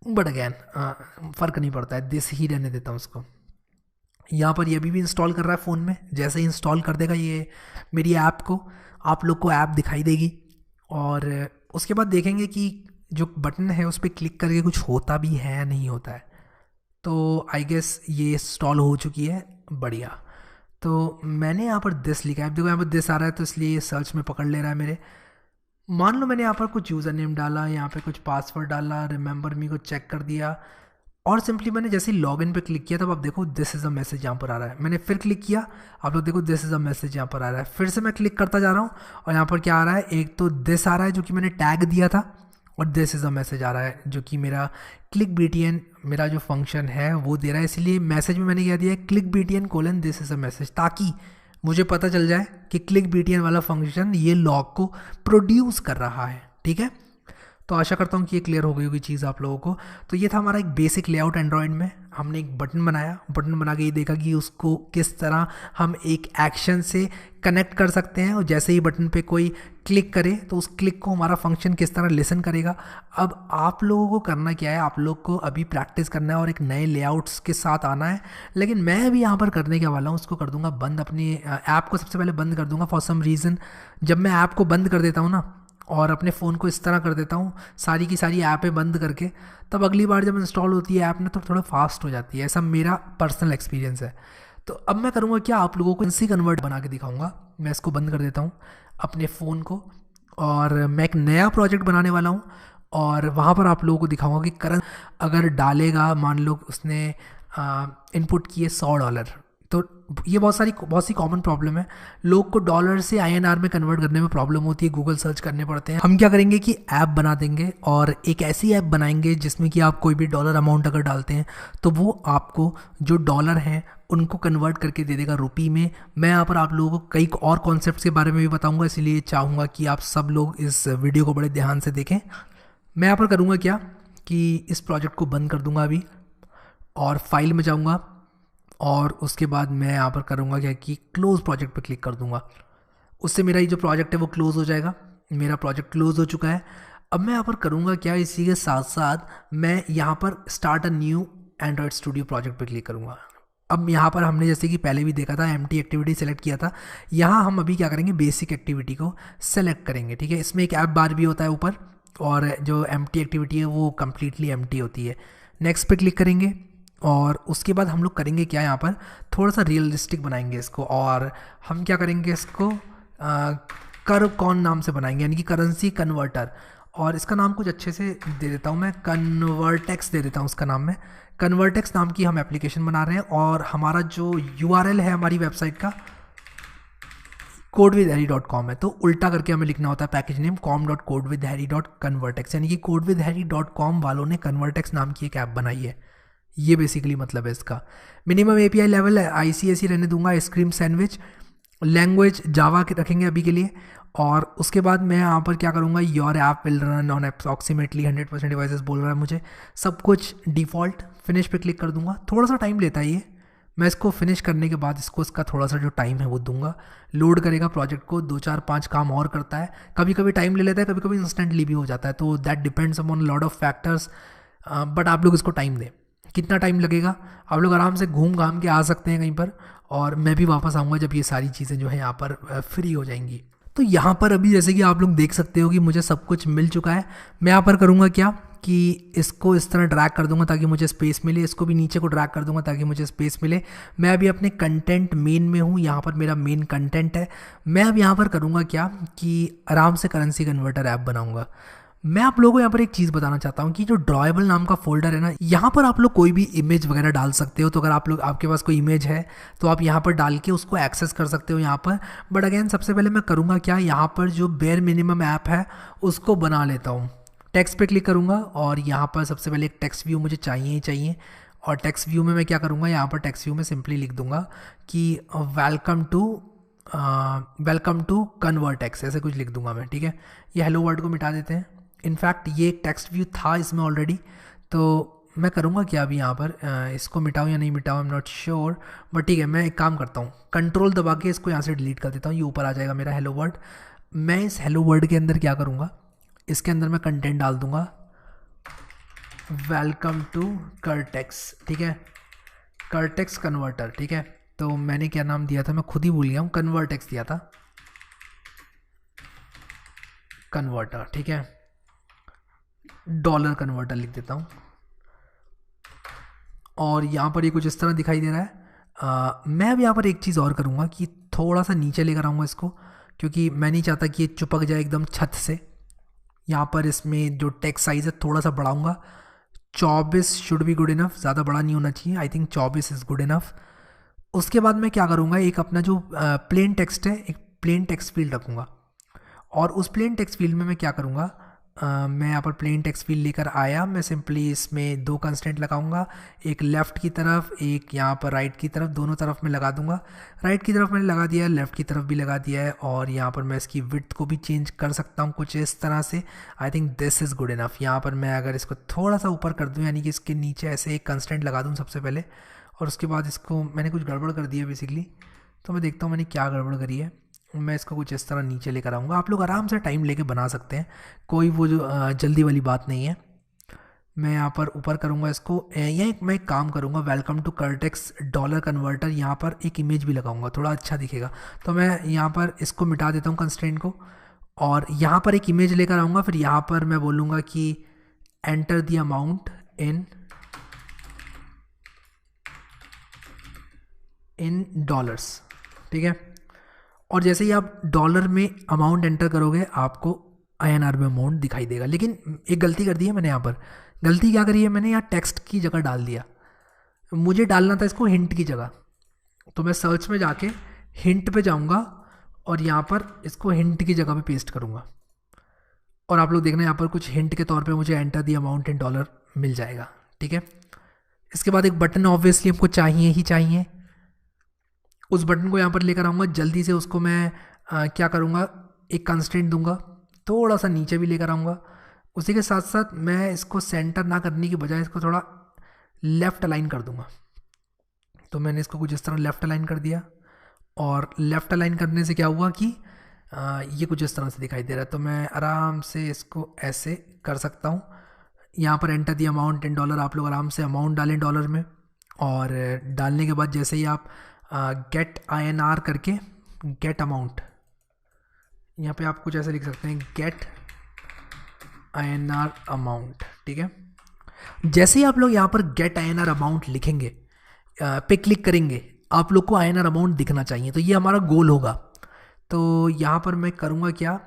बट अगैन फ़र्क नहीं पड़ता है, दिस ही रहने देता हूँ उसको। यहाँ पर ये अभी भी इंस्टॉल कर रहा है फ़ोन में। जैसे ही इंस्टॉल कर देगा ये मेरी ऐप को, आप लोग को ऐप दिखाई देगी। और उसके बाद देखेंगे कि जो बटन है उस पर क्लिक करके कुछ होता भी है या नहीं होता है। तो आई गेस ये इंस्टॉल हो चुकी है, बढ़िया। तो मैंने यहाँ पर दिस लिखा है, अब देखो यहाँ पर दिस आ रहा है तो इसलिए ये सर्च में पकड़ ले रहा है मेरे। मान लो मैंने यहाँ पर कुछ यूज़र नेम डाला, यहाँ पे कुछ पासवर्ड डाला, रिमेंबर मी को चेक कर दिया, और सिंपली मैंने जैसे ही लॉगिन पे क्लिक किया तब आप देखो दिस इज़ अ मैसेज यहाँ पर आ रहा है। मैंने फिर क्लिक किया, आप लोग देखो दिस इज़ अ मैसेज यहाँ पर आ रहा है। फिर से मैं क्लिक करता जा रहा हूँ और यहाँ पर क्या आ रहा है, एक तो दिस आ रहा है जो कि मैंने टैग दिया था, और दिस इज़ अ मैसेज आ रहा है जो कि मेरा क्लिक BTN मेरा जो फंक्शन है वो दे रहा है। इसलिए मैसेज में मैंने क्या दिया है, click BTN: this is a message, ताकि मुझे पता चल जाए कि क्लिक BTN वाला फंक्शन ये लॉग को प्रोड्यूस कर रहा है। ठीक है, तो आशा करता हूँ कि ये क्लियर हो गई होगी चीज़ आप लोगों को। तो ये था हमारा एक बेसिक लेआउट एंड्रॉयड में। हमने एक बटन बनाया, बटन बना के ये देखा कि उसको किस तरह हम एक एक्शन से कनेक्ट कर सकते हैं, और जैसे ही बटन पे कोई क्लिक करे तो उस क्लिक को हमारा फंक्शन किस तरह लिसन करेगा। अब आप लोगों को करना क्या है, आप लोग को अभी प्रैक्टिस करना है और एक नए लेआउट्स के साथ आना है। लेकिन मैं अभी यहाँ पर करने के वाला हूँ, उसको कर दूंगा बंद, अपनी ऐप को सबसे पहले बंद कर दूंगा फॉर सम रीज़न। जब मैं ऐप को बंद कर देता हूँ ना, और अपने फ़ोन को इस तरह कर देता हूँ सारी की सारी ऐपें बंद करके, तब अगली बार जब इंस्टॉल होती है ऐप ना तो थोड़ा फास्ट हो जाती है। ऐसा मेरा पर्सनल एक्सपीरियंस है। तो अब मैं करूँगा क्या, आप लोगों को इसी कन्वर्ट बना के दिखाऊंगा। मैं इसको बंद कर देता हूँ अपने फ़ोन को, और मैं एक नया प्रोजेक्ट बनाने वाला हूँ, और वहाँ पर आप लोगों को दिखाऊंगा कि करण अगर डालेगा, मान लो उसने इनपुट किए $100, तो ये बहुत सी कॉमन प्रॉब्लम है। लोग को डॉलर से INR में कन्वर्ट करने में प्रॉब्लम होती है, गूगल सर्च करने पड़ते हैं। हम क्या करेंगे कि ऐप बना देंगे, और एक ऐसी ऐप बनाएंगे जिसमें कि आप कोई भी डॉलर अमाउंट अगर डालते हैं तो वो आपको जो डॉलर हैं उनको कन्वर्ट करके दे देगा रुपी में। मैं यहाँ पर आप लोगों को कई और कॉन्सेप्ट्स के बारे में भी बताऊँगा, इसलिए चाहूँगा कि आप सब लोग इस वीडियो को बड़े ध्यान से देखें। मैं यहाँ पर करूँगा क्या कि इस प्रोजेक्ट को बंद कर दूँगा अभी, और फाइल में जाऊँगा, और उसके बाद मैं यहाँ पर करूँगा क्या कि क्लोज़ प्रोजेक्ट पर क्लिक कर दूँगा। उससे मेरा ये जो प्रोजेक्ट है वो क्लोज़ हो जाएगा। मेरा प्रोजेक्ट क्लोज़ हो चुका है। अब मैं यहाँ पर करूँगा क्या, इसी के साथ साथ मैं यहाँ पर start a new Android studio project पर क्लिक करूँगा। अब यहाँ पर हमने जैसे कि पहले भी देखा था एम्प्टी एक्टिविटी सेलेक्ट किया था, यहाँ हम अभी क्या करेंगे, बेसिक एक्टिविटी को सेलेक्ट करेंगे। ठीक है, इसमें एक ऐप बार भी होता है ऊपर, और जो एम्प्टी एक्टिविटी है वो कम्प्लीटली एम्प्टी होती है। नेक्स्ट पे क्लिक करेंगे, और उसके बाद हम लोग करेंगे क्या, यहाँ पर थोड़ा सा रियलिस्टिक बनाएंगे इसको। और हम क्या करेंगे, इसको कर कौन नाम से बनाएंगे, यानी कि करेंसी कन्वर्टर। और इसका नाम कुछ अच्छे से दे देता हूँ मैं, कन्वर्टेक्स दे देता हूँ उसका नाम मैं। कन्वर्टेक्स नाम की हम एप्लीकेशन बना रहे हैं, और हमारा जो URL है हमारी वेबसाइट का codewithharry.com है। तो उल्टा करके हमें लिखना होता है पैकेज नेम com.codewithharry.convertex, यानी कि codewithharry.com वालों ने कन्वर्टेक्स नाम की एक ऐप बनाई है। ये बेसिकली मतलब है इसका। मिनिमम API लेवल है ICSE रहने दूंगा, आइसक्रीम सैंडविच, लैंग्वेज जावा रखेंगे अभी के लिए। और उसके बाद मैं यहाँ पर क्या करूँगा, your app will run on approximately 100% devices बोल रहा है मुझे, सब कुछ डिफ़ॉल्ट। फिनिश पे क्लिक कर दूंगा। थोड़ा सा टाइम लेता है ये, मैं इसको फिनिश करने के बाद इसका थोड़ा सा जो टाइम है वो दूंगा। लोड करेगा प्रोजेक्ट को, 2 4 5 काम और करता है। कभी कभी टाइम ले लेता है, कभी कभी इंस्टेंटली भी हो जाता है, तो that depends upon lot of factors. But आप लोग इसको टाइम दें। कितना टाइम लगेगा, आप लोग आराम से घूम घाम के आ सकते हैं कहीं पर, और मैं भी वापस आऊँगा जब ये सारी चीज़ें जो है यहाँ पर फ्री हो जाएंगी। तो यहाँ पर अभी जैसे कि आप लोग देख सकते हो कि मुझे सब कुछ मिल चुका है। मैं यहाँ पर करूँगा क्या कि इसको इस तरह ड्रैग कर दूंगा ताकि मुझे स्पेस मिले, इसको भी नीचे को ड्रैग कर दूंगा ताकि मुझे स्पेस मिले। मैं अभी अपने कंटेंट मेन में हूँ, यहाँ पर मेरा मेन कंटेंट है। मैं अब यहाँ पर करूँगा क्या कि आराम से करेंसी कन्वर्टर ऐप बनाऊँगा। मैं आप लोगों को यहाँ पर एक चीज़ बताना चाहता हूँ कि जो ड्रॉएबल नाम का फोल्डर है ना, यहाँ पर आप लोग कोई भी इमेज वगैरह डाल सकते हो। तो अगर आपके पास कोई इमेज है तो आप यहाँ पर डाल के उसको एक्सेस कर सकते हो यहाँ पर। बट अगेन सबसे पहले मैं करूँगा क्या, यहाँ पर जो बेयर मिनिमम ऐप है उसको बना लेता हूँ। टेक्स्ट पे क्लिक करूँगा और यहाँ पर सबसे पहले एक टेक्स्ट व्यू मुझे चाहिए ही चाहिए, और टेक्स्ट व्यू में मैं क्या करूँगा, यहाँ पर टेक्स्ट व्यू में सिंपली लिख दूंगा कि वेलकम टू कन्वर्टेक्स, ऐसे कुछ लिख दूंगा मैं, ठीक है। ये हेलो वर्ड को मिटा देते हैं। इनफैक्ट ये टेक्स्ट व्यू था इसमें ऑलरेडी, तो मैं करूँगा क्या अभी यहाँ पर इसको मिटाऊँ या नहीं मिटाऊँ, I am not sure, but ठीक है, मैं एक काम करता हूँ, कंट्रोल दबा के इसको यहाँ से डिलीट कर देता हूँ। ये ऊपर आ जाएगा मेरा हेलो वर्ड। मैं इस हेलो वर्ड के अंदर क्या करूँगा, इसके अंदर मैं कंटेंट डाल दूँगा वेलकम टू कर्टेक्स, ठीक है, कर्टेक्स कन्वर्टर, ठीक है। तो मैंने क्या नाम दिया था, मैं खुद ही भूल गया हूँ, कन्वर्टेक्स दिया था, कन्वर्टर, ठीक है। डॉलर कन्वर्टर लिख देता हूँ और यहाँ पर ये कुछ इस तरह दिखाई दे रहा है। मैं अब यहाँ पर एक चीज़ और करूँगा कि थोड़ा सा नीचे लेकर आऊँगा इसको, क्योंकि मैं नहीं चाहता कि ये चिपक जाए एकदम छत से। यहाँ पर इसमें जो टेक्स्ट साइज़ है थोड़ा सा बढ़ाऊँगा, 24 शुड बी गुड इनफ, ज़्यादा बड़ा नहीं होना चाहिए, I think 24 is good enough. उसके बाद मैं क्या करूँगा, एक अपना जो प्लेन टेक्स्ट है, एक प्लेन टेक्स्ट फील्ड रखूँगा और उस प्लेन टेक्स्ट फील्ड में मैं क्या करूँगा, मैं यहाँ पर प्लेन टेक्स्ट फील्ड लेकर आया, मैं सिंपली इसमें 2 कंस्टेंट लगाऊंगा, एक लेफ़्ट की तरफ, एक यहाँ पर राइट की तरफ, दोनों तरफ मैं लगा दूंगा। राइट की तरफ मैंने लगा दिया है, लेफ़्ट की तरफ भी लगा दिया है, और यहाँ पर मैं इसकी विड्थ को भी चेंज कर सकता हूँ कुछ इस तरह से। I think this is good enough. यहाँ पर मैं अगर इसको थोड़ा सा ऊपर कर दूँ, यानी कि इसके नीचे ऐसे एक कंस्टेंट लगा दूँ सबसे पहले, और उसके बाद इसको मैंने कुछ गड़बड़ कर दी है बेसिकली, तो मैं देखता हूँ मैंने क्या गड़बड़ करी है। मैं इसको कुछ इस तरह नीचे लेकर आऊँगा, आप लोग आराम से टाइम लेके बना सकते हैं, कोई वो जो जल्दी वाली बात नहीं है। मैं यहाँ पर ऊपर करूँगा इसको, यह मैं एक काम करूँगा, welcome to cortex dollar converter, यहाँ पर एक इमेज भी लगाऊंगा, थोड़ा अच्छा दिखेगा। तो मैं यहाँ पर इसको मिटा देता हूँ कंस्ट्रेंट को, और यहाँ पर एक इमेज लेकर आऊँगा। फिर यहाँ पर मैं बोलूँगा कि enter the amount in dollars, ठीक है। और जैसे ही आप डॉलर में अमाउंट एंटर करोगे आपको INR में अमाउंट दिखाई देगा। लेकिन एक गलती कर दी है मैंने, यहाँ पर गलती क्या करी है मैंने, यहाँ टेक्स्ट की जगह डाल दिया, मुझे डालना था इसको हिंट की जगह। तो मैं सर्च में जाके हिंट पे जाऊँगा और यहाँ पर इसको हिंट की जगह पे पेस्ट करूँगा, और आप लोग देखना यहाँ पर कुछ हिंट के तौर पे मुझे enter the amount in dollar मिल जाएगा, ठीक है। इसके बाद एक बटन ऑब्वियसली हमको चाहिए ही चाहिए, उस बटन को यहाँ पर लेकर आऊँगा जल्दी से। उसको मैं क्या करूँगा, एक कंस्ट्रेंट दूंगा, थोड़ा सा नीचे भी लेकर आऊँगा। उसी के साथ साथ मैं इसको सेंटर ना करने की बजाय इसको थोड़ा लेफ़्ट अलाइन कर दूँगा। तो मैंने इसको कुछ इस तरह लेफ़्ट अलाइन कर दिया, और लेफ़्ट अलाइन करने से क्या हुआ कि ये कुछ इस तरह से दिखाई दे रहा है। तो मैं आराम से इसको ऐसे कर सकता हूँ। यहाँ पर enter the amount in dollar, आप लोग आराम से अमाउंट डालें डॉलर में, और डालने के बाद जैसे ही आप गेट INR करके गेट अमाउंट, यहाँ पे आप कुछ ऐसे लिख सकते हैं, गेट INR अमाउंट, ठीक है। जैसे ही आप लोग यहाँ पर गेट INR अमाउंट लिखेंगे, पे क्लिक करेंगे, आप लोग को INR अमाउंट दिखना चाहिए, तो ये हमारा गोल होगा। तो यहाँ पर मैं करूँगा क्या,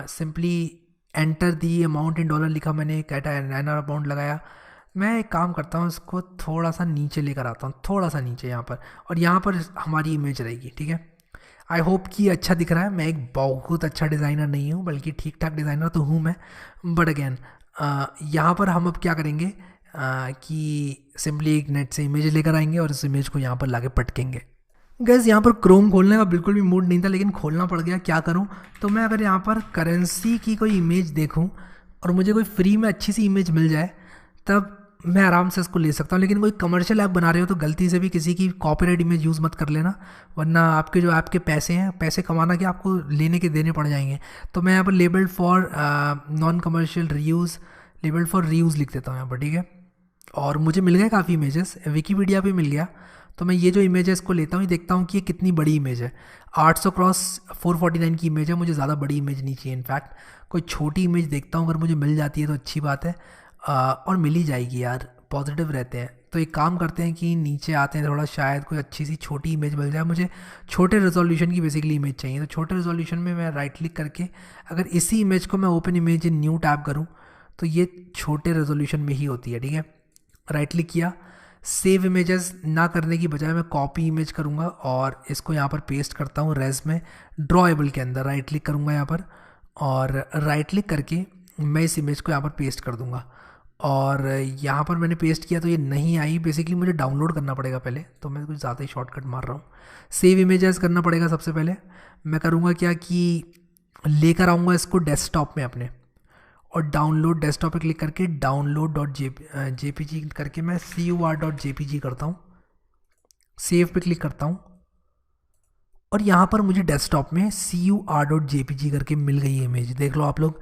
simply enter the amount in dollar लिखा मैंने, गेट INR अमाउंट लगाया। मैं एक काम करता हूँ, इसको थोड़ा सा नीचे लेकर आता हूँ, थोड़ा सा नीचे यहाँ पर, और यहाँ पर हमारी इमेज रहेगी, ठीक है। आई होप कि अच्छा दिख रहा है। मैं एक बहुत अच्छा डिज़ाइनर नहीं हूँ, बल्कि ठीक ठाक डिज़ाइनर तो हूँ मैं, बट अगेन यहाँ पर हम अब क्या करेंगे कि सिंपली एक नेट से इमेज लेकर आएंगे और इस इमेज को यहाँ पर लाके पटकेंगे। गैस यहाँ पर क्रोम खोलने का बिल्कुल भी मूड नहीं था, लेकिन खोलना पड़ गया, क्या करूँ। तो मैं अगर यहाँ पर करेंसी की कोई इमेज देखूँ और मुझे कोई फ्री में अच्छी सी इमेज मिल जाए, तब मैं आराम से इसको ले सकता हूँ। लेकिन कोई कमर्शियल ऐप बना रहे हो तो गलती से भी किसी की कॉपीराइट इमेज यूज़ मत कर लेना, वरना आपके जो ऐप के पैसे हैं, पैसे कमाना के आपको लेने के देने पड़ जाएंगे। तो मैं यहाँ पर labelled for non commercial reuse, labelled for reuse लिख देता हूँ यहाँ पर, ठीक है। और मुझे मिल गए काफ़ी इमेजेस, विकीपीडिया पे मिल गया। तो मैं ये जो इमेज है इसको लेता हूँ, देखता हूँ कि ये कितनी बड़ी इमेज है। 800x449 की इमेज है, मुझे ज़्यादा बड़ी इमेज नहीं चाहिए। इनफैक्ट कोई छोटी इमेज देखता हूँ, अगर मुझे मिल जाती है तो अच्छी बात है, और मिल ही जाएगी यार, पॉजिटिव रहते हैं। तो एक काम करते हैं कि नीचे आते हैं थोड़ा, शायद कोई अच्छी सी छोटी इमेज मिल जाए। मुझे छोटे रेजोल्यूशन की बेसिकली इमेज चाहिए, तो छोटे रेजोल्यूशन में मैं राइट क्लिक करके अगर इसी इमेज को मैं open image in new tab करूँ तो ये छोटे रेजोल्यूशन में ही होती है, ठीक है। राइट क्लिक किया, सेव इमेजेस ना करने की बजाय मैं कॉपी इमेज करूँगा और इसको यहाँ पर पेस्ट करता हूँ रेज में, ड्रॉएबल के अंदर राइट क्लिक करूँगा यहाँ पर, और राइट क्लिक करके मैं इस इमेज को यहाँ पर पेस्ट कर दूँगा। और यहाँ पर मैंने पेस्ट किया तो ये नहीं आई। बेसिकली मुझे डाउनलोड करना पड़ेगा पहले, तो मैं कुछ ज़्यादा ही शॉर्टकट मार रहा हूँ। सेव इमेजेस करना पड़ेगा सबसे पहले। मैं करूँगा क्या कि लेकर आऊँगा इसको डेस्कटॉप में अपने, और डाउनलोड डेस्कटॉप पे क्लिक करके डाउनलोड डॉट जेपीजी करके मैं CUR.jpg करता हूँ। सेव पे क्लिक करता हूँ और यहाँ पर मुझे डेस्कटॉप में CUR.jpg करके मिल गई इमेज, देख लो आप लोग।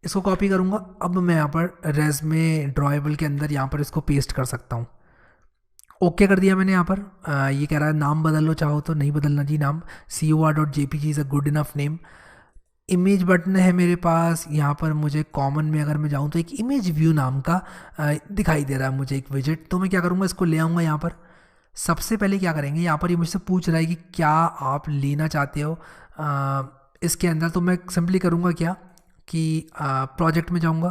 इसको कॉपी करूँगा। अब मैं यहाँ पर रेज़्यूमे ड्रॉएबल के अंदर यहाँ पर इसको पेस्ट कर सकता हूँ। ओके कर दिया मैंने। यहाँ पर ये कह रहा है नाम बदल लो, चाहो तो नहीं बदलना जी नाम। CUR.jpg is a good enough name. Image button है मेरे पास। यहाँ पर मुझे कॉमन में अगर मैं जाऊँ तो एक इमेज व्यू नाम का दिखाई दे रहा है मुझे एक विजेट। तो मैं क्या करूँगा, इसको ले आऊँगा यहाँ पर। सबसे पहले क्या करेंगे, यहाँ पर ये मुझसे पूछ रहा है कि क्या आप लेना चाहते हो इसके अंदर। तो मैं सिंपली करूँगा क्या कि प्रोजेक्ट में जाऊँगा,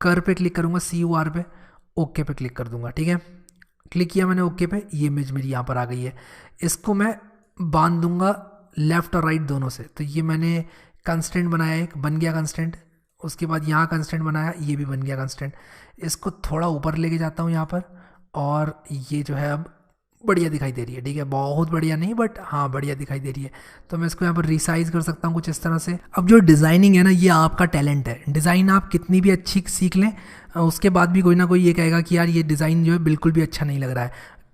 कर पे क्लिक करूँगा, CUR पे, ओके पे क्लिक कर दूँगा। ठीक है, क्लिक किया मैंने ओके पे। ये इमेज मेरी यहाँ पर आ गई है। इसको मैं बांध दूँगा लेफ़्ट और राइट दोनों से। तो ये मैंने कंस्टेंट बनाया, एक बन गया कंस्टेंट। उसके बाद यहाँ कंस्टेंट बनाया, ये भी बन गया कंस्टेंट। इसको थोड़ा ऊपर लेके जाता हूँ यहाँ पर, और ये जो है अब बढ़िया दिखाई दे रही है। ठीक है, बहुत बढ़िया नहीं बट हाँ बढ़िया दिखाई दे रही है। तो मैं इसको यहाँ पर रिसाइज कर सकता हूँ कुछ इस तरह से। अब जो डिज़ाइनिंग है ना, ये आपका टैलेंट है। डिज़ाइन आप कितनी भी अच्छी सीख लें, उसके बाद भी कोई ना कोई ये कहेगा कि यार ये डिज़ाइन जो है बिल्कुल भी अच्छा नहीं लग रहा है।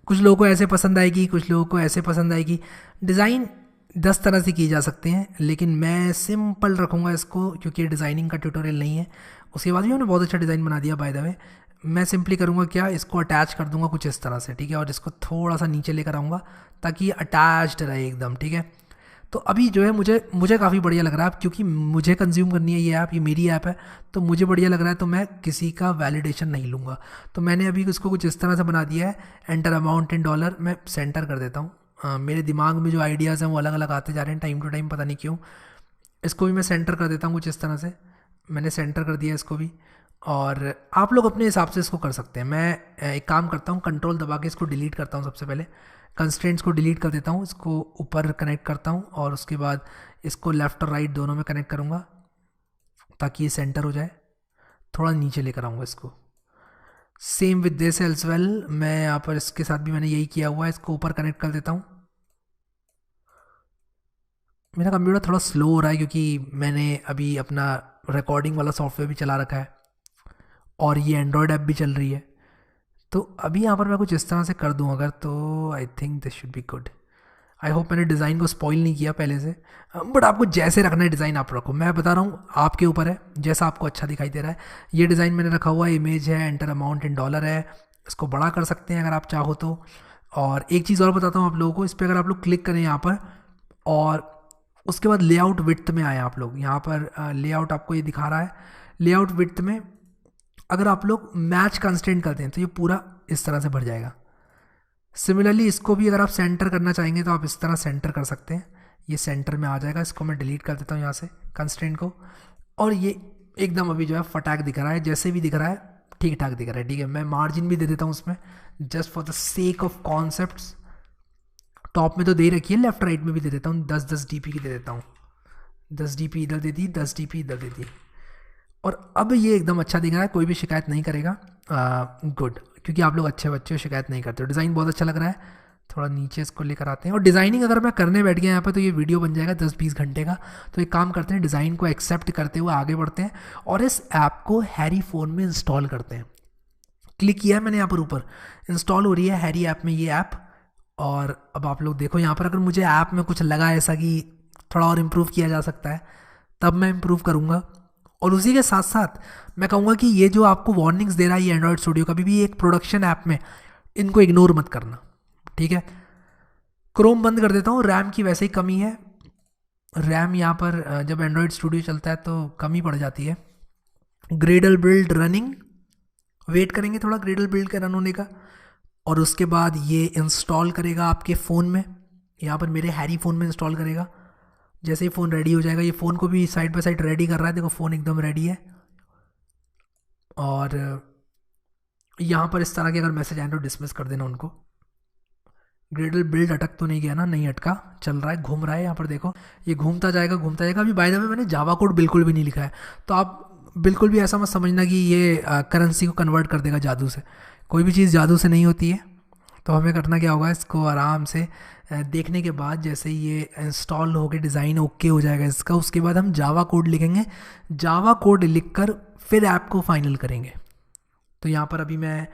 कुछ लोगों को ऐसे पसंद आएगी, कुछ लोगों को ऐसे पसंद आएगी। डिज़ाइन 10 तरह से किए जा सकते हैं, लेकिन मैं सिंपल रखूँगा इसको क्योंकि डिज़ाइनिंग का ट्यूटोरियल नहीं है। उसके बाद भी मैंने बहुत अच्छा डिज़ाइन बना दिया बाय द वे। मैं सिंपली करूँगा क्या, इसको अटैच कर दूँगा कुछ इस तरह से। ठीक है, और इसको थोड़ा सा नीचे लेकर आऊँगा ताकि ये अटैच्ड रहे एकदम। ठीक है, तो अभी जो है मुझे काफ़ी बढ़िया लग रहा है, क्योंकि मुझे कंज्यूम करनी है ये ऐप, ये मेरी ऐप है तो मुझे बढ़िया लग रहा है। तो मैं किसी का वैलिडेशन नहीं लूँगा। तो मैंने अभी इसको कुछ इस तरह से बना दिया है। एंटर अमाउंट इन डॉलर मैं सेंटर कर देता हूँ। मेरे दिमाग में जो आइडियाज़ हैं वो अलग अलग आते जा रहे हैं टाइम टू टाइम, पता नहीं क्यों। इसको भी मैं सेंटर कर देता हूँ कुछ इस तरह से। मैंने सेंटर कर दिया इसको भी, और आप लोग अपने हिसाब से इसको कर सकते हैं। मैं एक काम करता हूँ, कंट्रोल दबा के इसको डिलीट करता हूँ। सबसे पहले कंस्ट्रेंट्स को डिलीट कर देता हूँ, इसको ऊपर कनेक्ट करता हूँ, और उसके बाद इसको लेफ़्ट और राइट दोनों में कनेक्ट करूँगा ताकि ये सेंटर हो जाए। थोड़ा नीचे लेकर आऊँगा इसको। Same with this else well, मैं यहाँ पर इसके साथ भी मैंने यही किया हुआ है। इसको ऊपर कनेक्ट कर देता हूँ। मेरा कंप्यूटर थोड़ा स्लो हो रहा है क्योंकि मैंने अभी अपना रिकॉर्डिंग वाला सॉफ्टवेयर भी चला रखा है और ये एंड्रॉयड ऐप भी चल रही है। तो अभी यहाँ पर मैं कुछ इस तरह से कर दूँ अगर, तो I think this should be good. I hope मैंने डिज़ाइन को स्पॉइल नहीं किया पहले से, बट आपको जैसे रखना है डिज़ाइन आप रखो। मैं बता रहा हूँ आपके ऊपर है, जैसा आपको अच्छा दिखाई दे रहा है। ये डिज़ाइन मैंने रखा हुआ है, इमेज है, एंटर अमाउंट इन डॉलर है। इसको बड़ा कर सकते हैं अगर आप चाहो तो। और एक चीज़ और बताता हूँ आप लोगों को, इस पर अगर आप लोग क्लिक करें यहाँ पर और उसके बाद लेआउट विड्थ में आए आप लोग, यहाँ पर लेआउट आपको ये दिखा रहा है। लेआउट विड्थ में अगर आप लोग मैच कंस्टेंट करते हैं तो ये पूरा इस तरह से भर जाएगा। सिमिलरली इसको भी अगर आप सेंटर करना चाहेंगे तो आप इस तरह सेंटर कर सकते हैं, ये सेंटर में आ जाएगा। इसको मैं डिलीट कर देता हूँ यहाँ से कंस्टेंट को, और ये एकदम अभी जो है फटाक दिख रहा है, जैसे भी दिख रहा है ठीक ठाक दिख रहा है। ठीक है, मैं मार्जिन भी दे देता हूँ उसमें just for the sake of concepts. Top में तो दे रखी है, लेफ्ट राइट में भी दे देता हूँ। 10-10 DP की दे देता हूँ। 10 DP इधर दे दी, 10 DP इधर दे दी, और अब ये एकदम अच्छा दिख रहा है। कोई भी शिकायत नहीं करेगा। गुड, क्योंकि आप लोग अच्छे बच्चे हो, शिकायत नहीं करते हो। डिज़ाइन बहुत अच्छा लग रहा है। थोड़ा नीचे इसको लेकर आते हैं, और डिज़ाइनिंग अगर मैं करने बैठ गया यहाँ पर तो ये वीडियो बन जाएगा 10-20 घंटे का। तो एक काम करते हैं, डिज़ाइन को एक्सेप्ट करते हुए आगे बढ़ते हैं और इस ऐप को हैरी फ़ोन में इंस्टॉल करते हैं। क्लिक किया है मैंने, यहाँ पर ऊपर इंस्टॉल हो रही है हैरी ऐप में ये ऐप। और अब आप लोग देखो यहाँ पर, अगर मुझे ऐप में कुछ लगा ऐसा कि थोड़ा और इम्प्रूव किया जा सकता है तब मैं इम्प्रूव करूँगा। और उसी के साथ साथ मैं कहूँगा कि ये जो आपको वार्निंग्स दे रहा है ये एंड्रॉयड स्टूडियो, कभी भी एक प्रोडक्शन ऐप में इनको इग्नोर मत करना। ठीक है, क्रोम बंद कर देता हूँ। रैम की वैसे ही कमी है। रैम यहाँ पर जब एंड्रॉयड स्टूडियो चलता है तो कमी पड़ जाती है। ग्रेडल बिल्ड रनिंग, वेट करेंगे थोड़ा ग्रेडल बिल्ड के रन होने का, और उसके बाद ये इंस्टॉल करेगा आपके फ़ोन में। यहाँ पर मेरे हैरी फ़ोन में इंस्टॉल करेगा। जैसे ही फ़ोन रेडी हो जाएगा, ये फ़ोन को भी साइड बाय साइड रेडी कर रहा है। देखो फ़ोन एकदम रेडी है। और यहाँ पर इस तरह के अगर मैसेज आए तो डिसमिस कर देना उनको। ग्रेडल बिल्ड अटक तो नहीं गया ना? नहीं अटका, चल रहा है, घूम रहा है। यहाँ पर देखो ये घूमता जाएगा घूमता जाएगा। अभी बाय द वे मैंने जावा कोड बिल्कुल भी नहीं लिखा है, तो आप बिल्कुल भी ऐसा मत समझना कि ये करेंसी को कन्वर्ट कर देगा जादू से। कोई भी चीज़ जादू से नहीं होती है। तो हमें करना क्या होगा, इसको आराम से देखने के बाद जैसे ये इंस्टॉल हो के डिज़ाइन ओके हो जाएगा इसका, उसके बाद हम जावा कोड लिखेंगे। जावा कोड लिखकर फिर ऐप को फाइनल करेंगे। तो यहाँ पर अभी मैं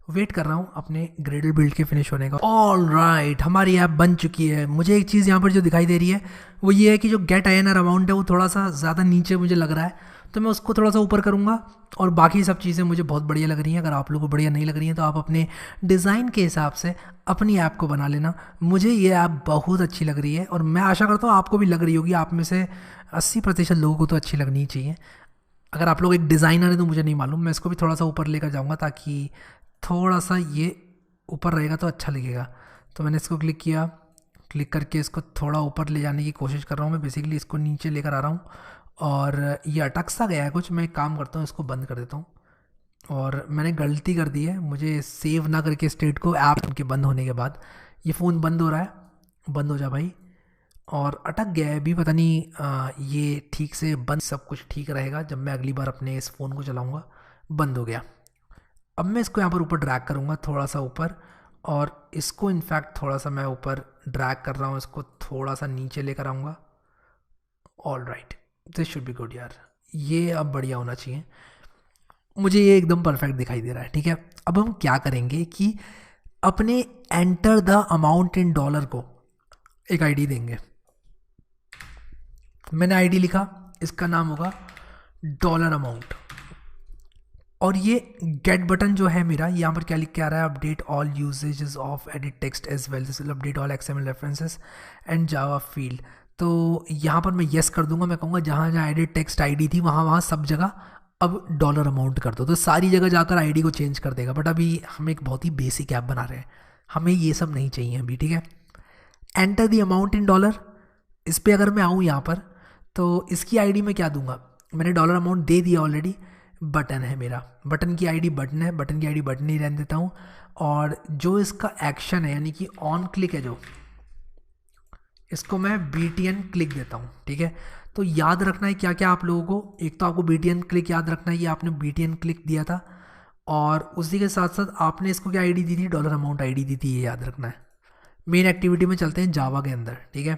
वेट कर रहा हूँ अपने ग्रेडल बिल्ड के फिनिश होने का। ऑल राइट, हमारी ऐप बन चुकी है। मुझे एक चीज़ यहाँ पर जो दिखाई दे रही है वो ये है कि जो गेट INR अमाउंट है वो थोड़ा सा ज़्यादा नीचे मुझे लग रहा है, तो मैं उसको थोड़ा सा ऊपर करूँगा। और बाकी सब चीज़ें मुझे बहुत बढ़िया लग रही हैं। अगर आप लोगों को बढ़िया नहीं लग रही हैं तो आप अपने डिज़ाइन के हिसाब से अपनी ऐप को बना लेना। मुझे ये ऐप बहुत अच्छी लग रही है और मैं आशा करता हूँ आपको भी लग रही होगी। आप में से 80% लोगों को तो अच्छी लगनी ही चाहिए। अगर आप लोग एक डिज़ाइनर हैं तो मुझे नहीं मालूम, मैं इसको भी थोड़ा सा ऊपर लेकर जाऊँगा ताकि थोड़ा सा ये ऊपर रहेगा तो अच्छा लगेगा। तो मैंने इसको क्लिक किया, क्लिक करके इसको थोड़ा ऊपर ले जाने की कोशिश कर रहा हूँ मैं। बेसिकली इसको नीचे लेकर आ रहा हूँ और ये अटक सा गया है कुछ। मैं एक काम करता हूँ, इसको बंद कर देता हूँ। और मैंने गलती कर दी है, मुझे सेव ना करके स्टेट को ऐप उनके बंद होने के बाद ये फ़ोन बंद हो रहा है। बंद हो जा भाई। और अटक गया है अभी, पता नहीं ये ठीक से बंद, सब कुछ ठीक रहेगा जब मैं अगली बार अपने इस फ़ोन को चलाऊँगा। बंद हो गया। अब मैं इसको यहाँ पर ऊपर ड्रैग करूँगा थोड़ा सा ऊपर, और इसको इनफैक्ट थोड़ा सा मैं ऊपर ड्रैग कर रहा हूँ, इसको थोड़ा सा नीचे लेकर आऊँगा। All right, this should be good यार, ये अब बढ़िया होना चाहिए। मुझे ये एकदम परफेक्ट दिखाई दे रहा है। ठीक है, अब हम क्या करेंगे कि अपने enter the amount in dollar को एक आईडी देंगे। मैंने आईडी लिखा, इसका नाम होगा डॉलर अमाउंट। और ये गेट बटन जो है मेरा, यहाँ पर क्या लिख के आ रहा है, update all usages of edit text as well, this will update all XML references and Java field. तो यहाँ पर मैं येस कर दूंगा। मैं कहूँगा जहाँ जहाँ एडिट टेक्स्ट आईडी थी वहाँ वहाँ सब जगह अब डॉलर अमाउंट कर दो, तो सारी जगह जाकर आईडी को चेंज कर देगा। बट अभी हम एक बहुत ही बेसिक ऐप बना रहे हैं, हमें ये सब नहीं चाहिए अभी। ठीक है, enter the amount in dollar, इस पर अगर मैं आऊँ यहाँ पर तो इसकी आईडी में क्या दूंगा, मैंने डॉलर अमाउंट दे दिया ऑलरेडी। बटन है मेरा, बटन की आईडी बटन है, बटन की आईडी बटन ही रहने देता हूँ। और जो इसका एक्शन है यानी कि ऑन क्लिक है जो, इसको मैं BTN क्लिक देता हूँ। ठीक है, तो याद रखना है क्या क्या आप लोगों को। एक तो आपको BTN क्लिक याद रखना है, ये आपने BTN क्लिक दिया था, और उसी के साथ साथ आपने इसको क्या आईडी दी थी, डॉलर अमाउंट आईडी दी थी, ये याद रखना है। मेन एक्टिविटी में चलते हैं जावा के अंदर। ठीक है,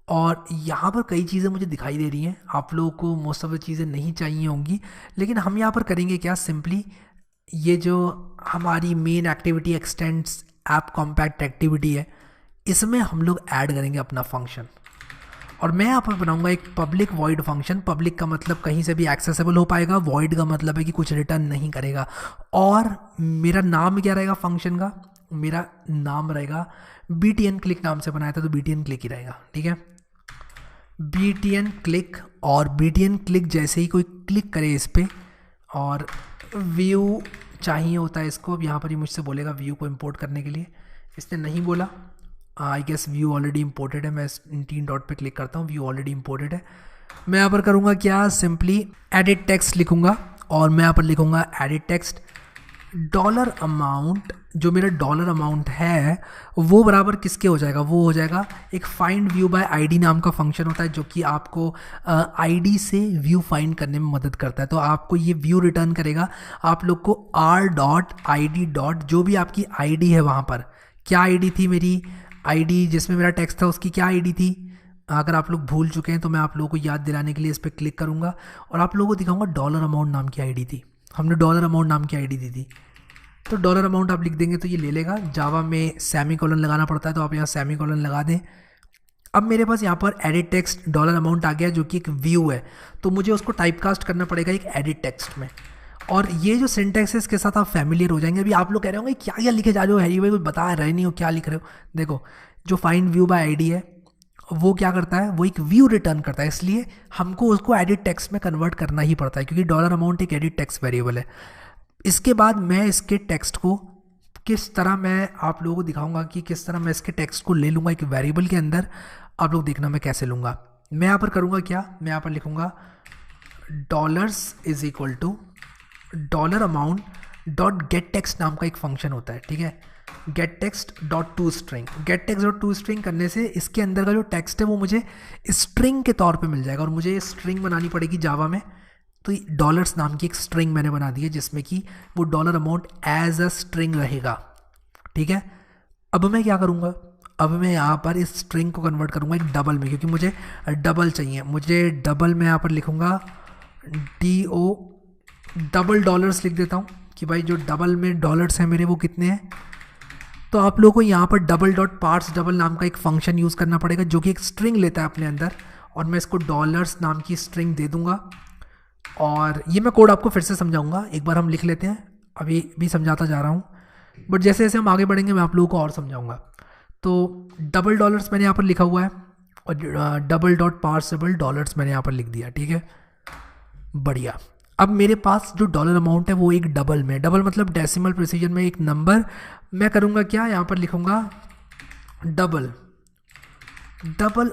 और यहाँ पर कई चीज़ें मुझे दिखाई दे रही हैं, आप लोगों को मोस्ट ऑफ द चीज़ें नहीं चाहिए होंगी, लेकिन हम यहाँ पर करेंगे क्या, सिंपली ये जो हमारी main activity x tends app compact activity है, इसमें हम लोग ऐड करेंगे अपना फंक्शन। और मैं यहाँ पर बनाऊंगा एक पब्लिक वॉइड फंक्शन। पब्लिक का मतलब कहीं से भी एक्सेसिबल हो पाएगा, वॉइड का मतलब है कि कुछ रिटर्न नहीं करेगा। और मेरा नाम क्या रहेगा फंक्शन का, मेरा नाम रहेगा BTN क्लिक, नाम से बनाया था तो BTN क्लिक ही रहेगा। ठीक है, BTN क्लिक। और BTN क्लिक जैसे ही कोई क्लिक करे इस पर, और व्यू चाहिए होता है इसको। अब यहाँ पर ही मुझसे बोलेगा व्यू को इंपोर्ट करने के लिए, इसने नहीं बोला। I guess view already imported है। मैं इन 3 डॉट पे क्लिक करता हूँ, व्यू ऑलरेडी इंपोर्टेड है। मैं यहाँ पर करूँगा क्या, सिंपली एडिट टेक्स्ट लिखूँगा, और मैं यहाँ पर लिखूँगा एडिट टेक्स्ट डॉलर अमाउंट। जो मेरा डॉलर अमाउंट है वो बराबर किसके हो जाएगा, वो हो जाएगा एक फाइंड व्यू बाय आईडी नाम का फंक्शन होता है, जो कि आपको आईडी से व्यू फाइंड करने में मदद करता है। तो आपको ये व्यू रिटर्न करेगा। आप लोग को r.id. जो भी आपकी आईडी है, वहाँ पर क्या आईडी थी, मेरी आईडी जिसमें मेरा टेक्स्ट था उसकी क्या आईडी थी। अगर आप लोग भूल चुके हैं तो मैं आप लोगों को याद दिलाने के लिए इस पर क्लिक करूँगा और आप लोगों को दिखाऊंगा डॉलर अमाउंट नाम की आईडी थी। हमने डॉलर अमाउंट नाम की आईडी दी थी, तो डॉलर अमाउंट आप लिख देंगे तो ये ले लेगा। जावा में सेमीकोलन लगाना पड़ता है, तो आप यहाँ सेमीकोलन लगा दें। अब मेरे पास यहाँ पर एडिट टेक्स्ट डॉलर अमाउंट आ गया, जो कि एक व्यू है, तो मुझे उसको टाइपकास्ट करना पड़ेगा एक एडिट टेक्स्ट में। और ये जो सिंटैक्स है इसके साथ आप फैमिलियर हो जाएंगे। अभी आप लोग कह रहे होंगे क्या क्या लिखे जा रहे हो हैरी भाई, कुछ बता रहे नहीं हो, क्या लिख रहे हो। देखो, जो फाइंड व्यू बाय आईडी है वो क्या करता है, वो एक व्यू रिटर्न करता है, इसलिए हमको उसको एडिट टेक्स्ट में कन्वर्ट करना ही पड़ता है, क्योंकि डॉलर अमाउंट एक एडिट टेक्स्ट वेरिएबल है। इसके बाद मैं इसके टेक्स्ट को किस तरह, मैं आप लोगों को दिखाऊंगा कि किस तरह मैं इसके टेक्स्ट को ले लूँगा एक वेरिएबल के अंदर। आप लोग देखना मैं कैसे लूँगा। मैं यहाँ पर करूँगा क्या, मैं यहाँ पर लिखूँगा dollars is equal to dollar amount dot get text नाम का एक फंक्शन होता है। ठीक है, get text dot to string. Get text dot to string करने से इसके अंदर का जो टेक्स्ट है वो मुझे स्ट्रिंग के तौर पे मिल जाएगा, और मुझे स्ट्रिंग बनानी पड़ेगी जावा में। तो डॉलर्स नाम की एक स्ट्रिंग मैंने बना दी है जिसमें कि वो dollar amount as a string रहेगा, ठीक है। अब मैं क्या करूँगा, अब मैं यहाँ पर इस स्ट्रिंग को कन्वर्ट करूँगा एक डबल में, क्योंकि मुझे डबल चाहिए। मुझे डबल में यहाँ पर लिखूँगा DO, डबल डॉलर्स लिख देता हूँ कि भाई जो डबल में डॉलर्स हैं मेरे वो कितने हैं। तो आप लोगों को यहाँ पर डबल डॉट पार्स डबल नाम का एक फंक्शन यूज़ करना पड़ेगा जो कि एक स्ट्रिंग लेता है अपने अंदर, और मैं इसको डॉलर्स नाम की स्ट्रिंग दे दूँगा। और ये मैं कोड आपको फिर से समझाऊंगा, एक बार हम लिख लेते हैं, अभी भी समझाता जा रहा हूँ, बट जैसे जैसे हम आगे बढ़ेंगे मैं आप लोगों को और समझाऊंगा। तो डबल डॉलर्स मैंने यहाँ पर लिखा हुआ है और डबल डॉट पार्सेबल डॉलर्स मैंने यहाँ पर लिख दिया, ठीक है, बढ़िया। अब मेरे पास जो डॉलर अमाउंट है वो एक डबल में, डबल मतलब डेसिमल प्रिसीजन में एक नंबर, मैं करूँगा क्या, यहाँ पर लिखूँगा double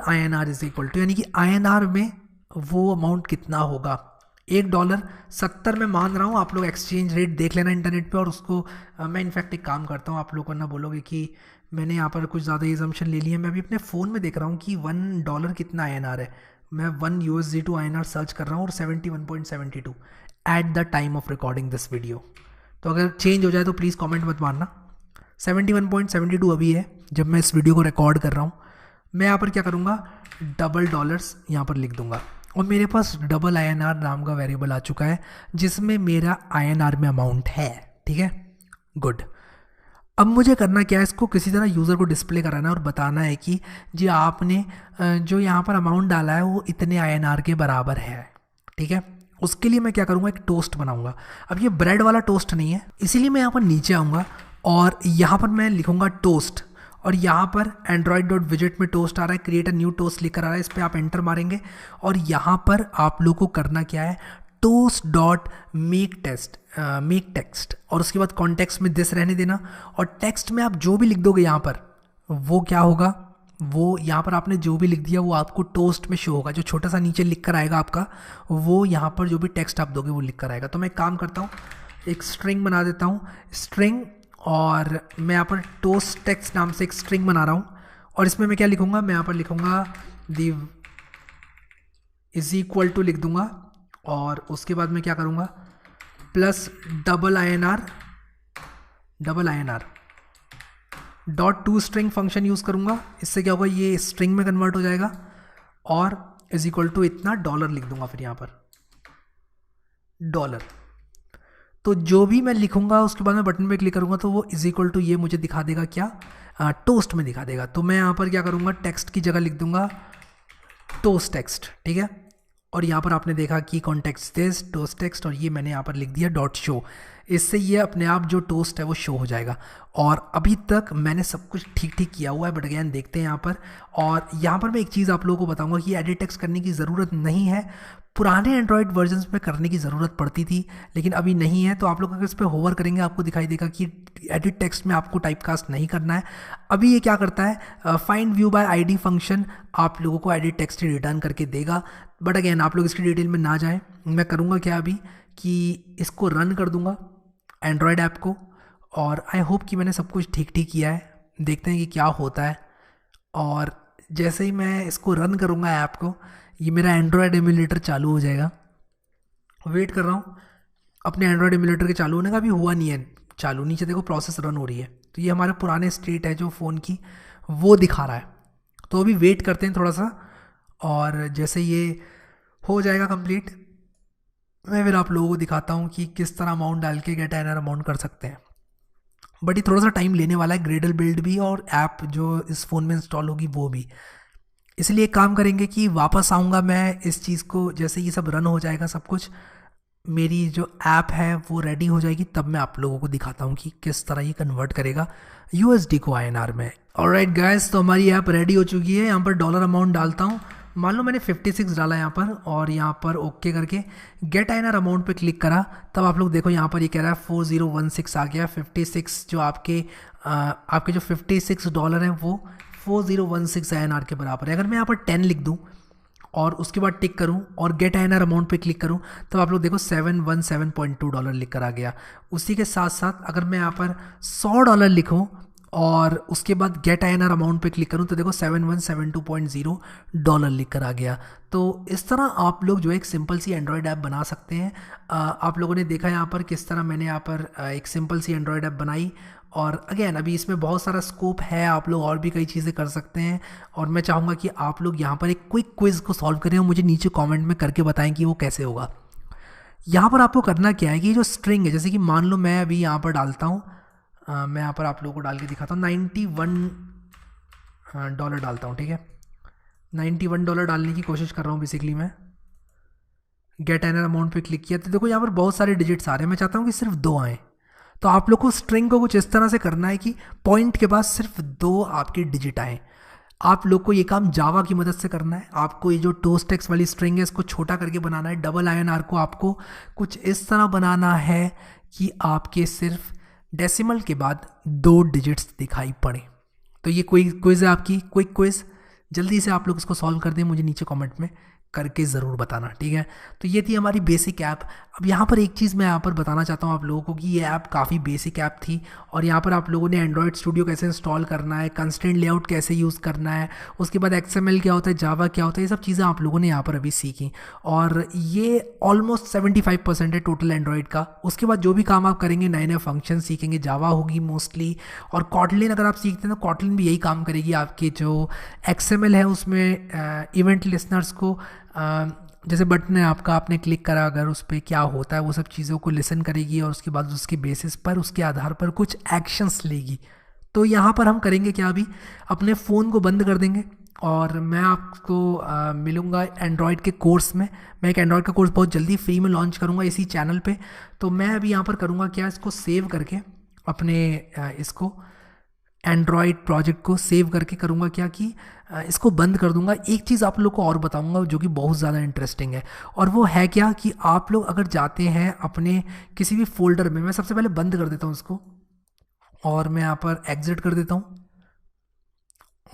INR is equal to, यानी कि INR में वो अमाउंट कितना होगा। $1 में मान रहा हूँ, आप लोग एक्सचेंज रेट देख लेना इंटरनेट पे, और उसको मैं इनफैक्ट एक काम करता हूँ, आप लोग को ना बोलोगे कि मैंने यहाँ पर कुछ ज़्यादा एजम्पशन ले ली है। मैं अभी अपने फ़ोन में देख रहा हूँ कि $1 कितना INR है। मैं 1 USD to INR सर्च कर रहा हूँ और 71.72 eight the time of recording this video. तो अगर चेंज हो जाए तो प्लीज़ कॉमेंट मत मारना। 71.72 अभी है जब मैं इस वीडियो को रिकॉर्ड कर रहा हूँ। मैं यहाँ पर क्या करूँगा, डबल डॉलर्स यहाँ पर लिख दूँगा, और मेरे पास डबल INR नाम का वेरिएबल आ चुका है जिसमें मेरा INR में अमाउंट है, ठीक है, गुड। अब मुझे करना क्या है, इसको किसी तरह यूज़र को डिस्प्ले कराना है और बताना है कि जी आपने जो यहाँ पर अमाउंट डाला है वो इतने INR के बराबर है, ठीक है। उसके लिए मैं क्या करूँगा, एक टोस्ट बनाऊँगा। अब ये ब्रेड वाला टोस्ट नहीं है, इसीलिए मैं यहाँ पर नीचे आऊँगा और यहाँ पर मैं लिखूँगा टोस्ट, और यहाँ पर android.widget में टोस्ट आ रहा है, क्रिएट अ न्यू टोस्ट लिख कर आ रहा है, इस पर आप एंटर मारेंगे और यहाँ पर आप लोग को करना क्या है, टोस्ट डॉट मेक टेक्स्ट, और उसके बाद कॉन्टेक्स्ट में दिस रहने देना, और टेक्स्ट में आप जो भी लिख दोगे यहाँ पर वो क्या होगा, वो यहाँ पर आपने जो भी लिख दिया वो आपको टोस्ट में शो होगा। जो छोटा सा नीचे लिख कर आएगा आपका, वो यहाँ पर जो भी टेक्स्ट आप दोगे वो लिख कर आएगा। तो मैं एक काम करता हूँ, एक स्ट्रिंग बना देता हूँ, स्ट्रिंग, और मैं यहाँ पर टोस्ट टेक्स्ट नाम से एक स्ट्रिंग बना रहा हूँ, और इसमें मैं क्या लिखूँगा, मैं यहाँ पर लिखूँगा दी इज इक्वल टू लिख दूँगा, और उसके बाद मैं क्या करूँगा, plus double INR dot to string function use करूँगा। इससे क्या होगा, ये स्ट्रिंग में कन्वर्ट हो जाएगा, और इज इक्वल टू इतना डॉलर लिख दूँगा, फिर यहाँ पर डॉलर। तो जो भी मैं लिखूँगा उसके बाद मैं बटन पे क्लिक करूँगा तो वो इज इक्वल टू ये मुझे दिखा देगा, क्या, टोस्ट में दिखा देगा। तो मैं यहाँ पर क्या करूँगा, टेक्स्ट की जगह लिख दूँगा टोस्ट टेक्स्ट, ठीक है। और यहाँ पर आपने देखा कि कॉन्टेक्स्ट दिस टोस्ट टेक्स्ट, और ये मैंने यहाँ पर लिख दिया डॉट शो। इससे ये अपने आप जो टोस्ट है वो शो हो जाएगा। और अभी तक मैंने सब कुछ ठीक ठीक किया हुआ है, बट अगेन देखते हैं यहाँ पर। और यहाँ पर मैं एक चीज़ आप लोगों को बताऊँगा कि एडिट टेक्स्ट करने की ज़रूरत नहीं है। पुराने एंड्रॉयड वर्जन्स में करने की ज़रूरत पड़ती थी, लेकिन अभी नहीं है। तो आप लोग अगर इस पर होवर करेंगे आपको दिखाई देगा कि एडिट टेक्स्ट में आपको टाइपकास्ट नहीं करना है। अभी ये क्या करता है, find view bye ID function आप लोगों को एडिट टेक्स्ट रिटर्न करके देगा। बट अगेन आप लोग इसकी डिटेल में ना जाएं। मैं करूँगा क्या अभी कि इसको रन कर दूँगा एंड्रॉयड ऐप को, और आई होप कि मैंने सब कुछ ठीक ठीक किया है। देखते हैं कि क्या होता है। और जैसे ही मैं इसको रन करूँगा ऐप को, ये मेरा एंड्रॉयड एमुलेटर चालू हो जाएगा। वेट कर रहा हूँ अपने एंड्रॉयड एमुलेटर के चालू होने का, अभी हुआ नहीं है चालू। नीचे देखो प्रोसेस रन हो रही है, तो ये हमारे पुराने स्टेट है जो फ़ोन की वो दिखा रहा है। तो अभी वेट करते हैं थोड़ा सा, और जैसे ये हो जाएगा कंप्लीट मैं फिर आप लोगों को दिखाता हूँ कि किस तरह अमाउंट डाल के गेट INR अमाउंट कर सकते हैं। बट ये थोड़ा सा टाइम लेने वाला है, ग्रेडल बिल्ड भी और ऐप जो इस फ़ोन में इंस्टॉल होगी वो भी। इसलिए एक काम करेंगे कि वापस आऊँगा मैं इस चीज़ को, जैसे ये सब रन हो जाएगा, सब कुछ मेरी जो ऐप है वो रेडी हो जाएगी, तब मैं आप लोगों को दिखाता हूँ कि किस तरह ये कन्वर्ट करेगा USD को INR में। ऑलराइट गाइस, तो हमारी ऐप रेडी हो चुकी है। यहाँ पर डॉलर अमाउंट डालता हूँ, मान लो मैंने 56 डाला यहाँ पर, और यहाँ पर ओके करके गेट INR अमाउंट पे क्लिक करा, तब आप लोग देखो यहाँ पर ये कह रहा है 4016 आ गया। 56 जो आपके जो $56 हैं वो 4016 INR के बराबर है। अगर मैं यहाँ पर 10 लिख दूँ और उसके बाद टिक करूं और गेट INR अमाउंट पे क्लिक करूं, तब आप लोग देखो $717.2 लिख कर आ गया। उसी के साथ साथ अगर मैं यहाँ पर $100 लिखूं और उसके बाद गेट INR अमाउंट पे क्लिक करूँ तो देखो $7172.0 लिख कर आ गया। तो इस तरह आप लोग जो एक सिंपल सी एंड्रॉयड ऐप बना सकते हैं। आप लोगों ने देखा यहाँ पर किस तरह मैंने यहाँ पर एक सिंपल सी एंड्रॉयड ऐप बनाई। और अगेन अभी इसमें बहुत सारा स्कोप है, आप लोग और भी कई चीज़ें कर सकते हैं। और मैं चाहूँगा कि आप लोग यहाँ पर एक क्विक क्विज़ को सॉल्व करें और मुझे नीचे कमेंट में करके बताएं कि वो कैसे होगा। यहाँ पर आपको करना क्या है कि जो स्ट्रिंग है, जैसे कि मान लो मैं अभी यहाँ पर डालता हूँ, मैं यहाँ पर आप लोगों को डाल के दिखाता हूँ, $91 डालता हूँ, ठीक है। $91 डालने की कोशिश कर रहा हूँ बेसिकली मैं। गेट INR अमाउंट पे क्लिक किया तो देखो यहाँ पर बहुत सारे डिजिट्स आ रहे हैं। मैं चाहता हूँ कि सिर्फ 2 आएँ। तो आप लोग को स्ट्रिंग को कुछ इस तरह से करना है कि पॉइंट के बाद सिर्फ 2 आपके डिजिट आए। आप लोग को ये काम जावा की मदद से करना है। आपको ये जो टोस्टेक्स वाली स्ट्रिंग है इसको छोटा करके बनाना है। डबल INR को आपको कुछ इस तरह बनाना है कि आपके सिर्फ डेसिमल के बाद 2 डिजिट्स दिखाई पड़े। तो ये कोई क्विज़ है आपकी, क्विक क्विज़। जल्दी से आप लोग इसको सॉल्व कर दें, मुझे नीचे कमेंट में करके ज़रूर बताना, ठीक है। तो ये थी हमारी बेसिक ऐप। अब यहाँ पर एक चीज़ मैं यहाँ पर बताना चाहता हूँ आप लोगों को कि ये ऐप काफ़ी बेसिक ऐप थी। और यहाँ पर आप लोगों ने एंड्रॉयड स्टूडियो कैसे इंस्टॉल करना है, कंस्ट्रेंट लेआउट कैसे यूज़ करना है, उसके बाद XML क्या होता है, जावा क्या होता है, ये सब चीज़ें आप लोगों ने यहाँ पर अभी सीखी। और ये ऑलमोस्ट 75% है टोटल एंड्रॉयड का। उसके बाद जो भी काम आप करेंगे, नए नए फंक्शन सीखेंगे, जावा होगी मोस्टली। और कॉटलिन अगर आप सीखते हैं तो कॉटलिन भी यही काम करेगी। आपके जो XML है उसमें इवेंट लिसनर्स को जैसे बटन है आपका, आपने क्लिक करा अगर उस पर, क्या होता है वो सब चीज़ों को लिसन करेगी और उसके बाद उसके बेसिस पर, उसके आधार पर कुछ एक्शंस लेगी। तो यहाँ पर हम करेंगे क्या, अभी अपने फ़ोन को बंद कर देंगे और मैं आपको मिलूँगा एंड्रॉयड के कोर्स में। मैं एक एंड्रॉयड का कोर्स बहुत जल्दी फ्री में लॉन्च करूँगा इसी चैनल पे। तो मैं अभी यहाँ पर करूँगा क्या, इसको सेव करके अपने इसको एंड्रॉयड प्रोजेक्ट को सेव करके करूँगा क्या कि इसको बंद कर दूंगा। एक चीज़ आप लोग को और बताऊंगा जो कि बहुत ज़्यादा इंटरेस्टिंग है, और वो है क्या कि आप लोग अगर जाते हैं अपने किसी भी फोल्डर में, मैं सबसे पहले बंद कर देता हूँ इसको और मैं यहाँ पर एग्जिट कर देता हूँ।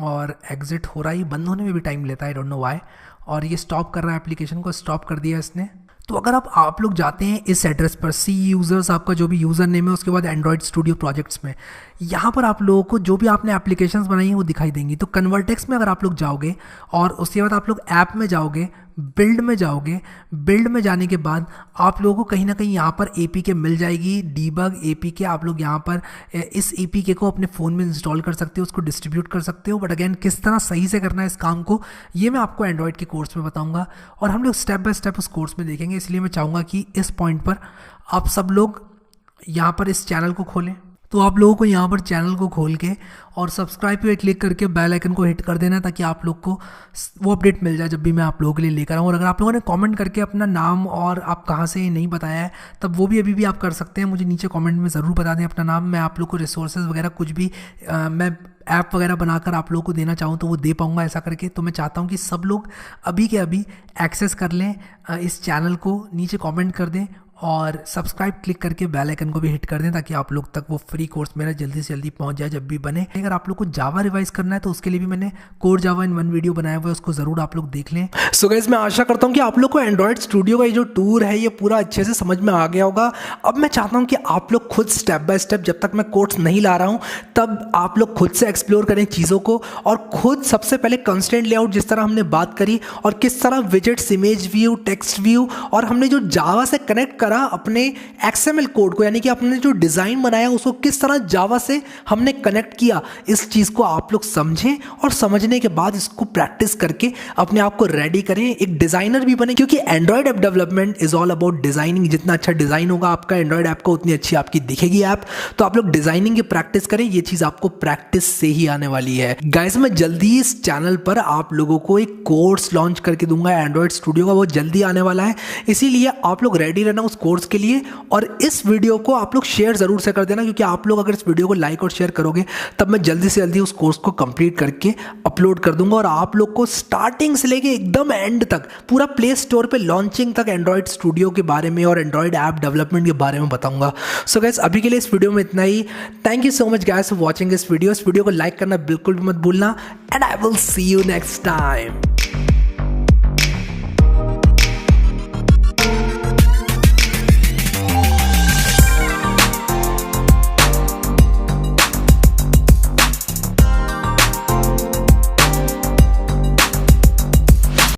और एग्जिट हो रहा है, बंद होने में भी टाइम लेता है, आई डोंट नो व्हाई। और ये स्टॉप कर रहा है, एप्लीकेशन को स्टॉप कर दिया इसने। तो अगर आप लोग जाते हैं इस एड्रेस पर, सी यूज़र्स आपका जो भी यूज़र नेम है, उसके बाद एंड्रॉयड स्टूडियो प्रोजेक्ट्स में, यहाँ पर आप लोगों को जो भी आपने एप्लीकेशंस बनाई हैं वो दिखाई देंगी। तो कन्वर्टेक्स में अगर आप लोग जाओगे और उसके बाद आप लोग ऐप में जाओगे, बिल्ड में जाओगे, बिल्ड में जाने के बाद आप लोगों को कहीं ना कहीं यहाँ पर APK मिल जाएगी, डीबग APK। आप लोग यहाँ पर इस APK को अपने फ़ोन में इंस्टॉल कर सकते हो, उसको डिस्ट्रीब्यूट कर सकते हो। बट अगेन किस तरह सही से करना है इस काम को, ये मैं आपको एंड्रॉयड के कोर्स में बताऊँगा और हम लोग स्टेप बाय स्टेप उस कोर्स में देखेंगे। इसलिए मैं चाहूँगा कि इस पॉइंट पर आप सब लोग यहाँ पर इस चैनल को खोलें। तो आप लोगों को यहाँ पर चैनल को खोल के और सब्सक्राइब पे क्लिक करके बेल आइकन को हिट कर देना, ताकि आप लोग को वो अपडेट मिल जाए जब भी मैं आप लोगों के लिए लेकर आऊँ। और अगर आप लोगों ने कमेंट करके अपना नाम और आप कहाँ से नहीं बताया है, तब वो भी अभी भी आप कर सकते हैं। मुझे नीचे कमेंट में ज़रूर बता दें अपना नाम। मैं आप लोग को रिसोर्सेज वगैरह कुछ भी मैं ऐप वगैरह बनाकर आप लोगों को देना चाहूँ तो वो दे पाऊँगा ऐसा करके। तो मैं चाहता हूँ कि सब लोग अभी के अभी एक्सेस कर लें इस चैनल को, नीचे कमेंट कर दें और सब्सक्राइब क्लिक करके बेल आइकन को भी हिट कर दें, ताकि आप लोग तक वो फ्री कोर्स मेरा जल्दी से जल्दी पहुंच जाए जब भी बने। अगर आप लोग को जावा रिवाइज करना है तो उसके लिए भी मैंने कोड जावा इन 1 वीडियो बनाया हुआ है, उसको ज़रूर आप लोग देख लें। सो गाइस, मैं आशा करता हूं कि आप लोग को एंड्रॉयड स्टूडियो का ये जो टूर है ये पूरा अच्छे से समझ में आ गया होगा। अब मैं चाहता हूँ कि आप लोग खुद स्टेप बाय स्टेप, जब तक मैं कोड्स नहीं ला रहा हूँ तब आप लोग खुद से एक्सप्लोर करें चीज़ों को, और खुद सबसे पहले कंस्ट्रेंट लेआउट जिस तरह हमने बात करी और किस तरह widgets, image view, text view, और हमने जो जावा से कनेक्ट करा अपने XML कोड को, यानी कि आपने जो डिज़ाइन बनाया उसको किस तरह जावा से हमने कनेक्ट किया, इस चीज़ को आप लोग समझें और समझने के बाद इसको प्रैक्टिस करके अपने आप को रेडी करें, एक डिज़ाइनर भी बने। क्योंकि Android app development is all about designing. जितना अच्छा डिज़ाइन होगा आपका एंड्रॉयड ऐप को, उतनी अच्छी आपकी दिखेगी ऐप। तो आप लोग डिज़ाइनिंग की प्रैक्टिस करें, ये चीज़ आपको प्रैक्टिस से ही आने वाली है। गाइस, मैं जल्दी इस चैनल पर आप लोगों को एक कोर्स लॉन्च करके दूंगा एंड्रॉयड स्टूडियो का, वो जल्दी आने वाला है। इसीलिए आप लोग रेडी रहना उस कोर्स के लिए। और इस वीडियो को आप लोग शेयर ज़रूर से कर देना, क्योंकि आप लोग अगर इस वीडियो को लाइक और शेयर करोगे तब मैं जल्दी से जल्दी उस कोर्स को कंप्लीट करके अपलोड कर दूंगा और आप लोग को स्टार्टिंग से लेके एकदम एंड तक पूरा प्ले स्टोर पे लॉन्चिंग तक एंड्रॉयड स्टूडियो के बारे में और एंड्रॉयड ऐप डेवलपमेंट के बारे में बताऊंगा। सो गाइस, अभी के लिए इस वीडियो में इतना ही। Thank you so much guys for watching इस वीडियो को लाइक करना बिल्कुल भी मत भूलना, and I will see you next time.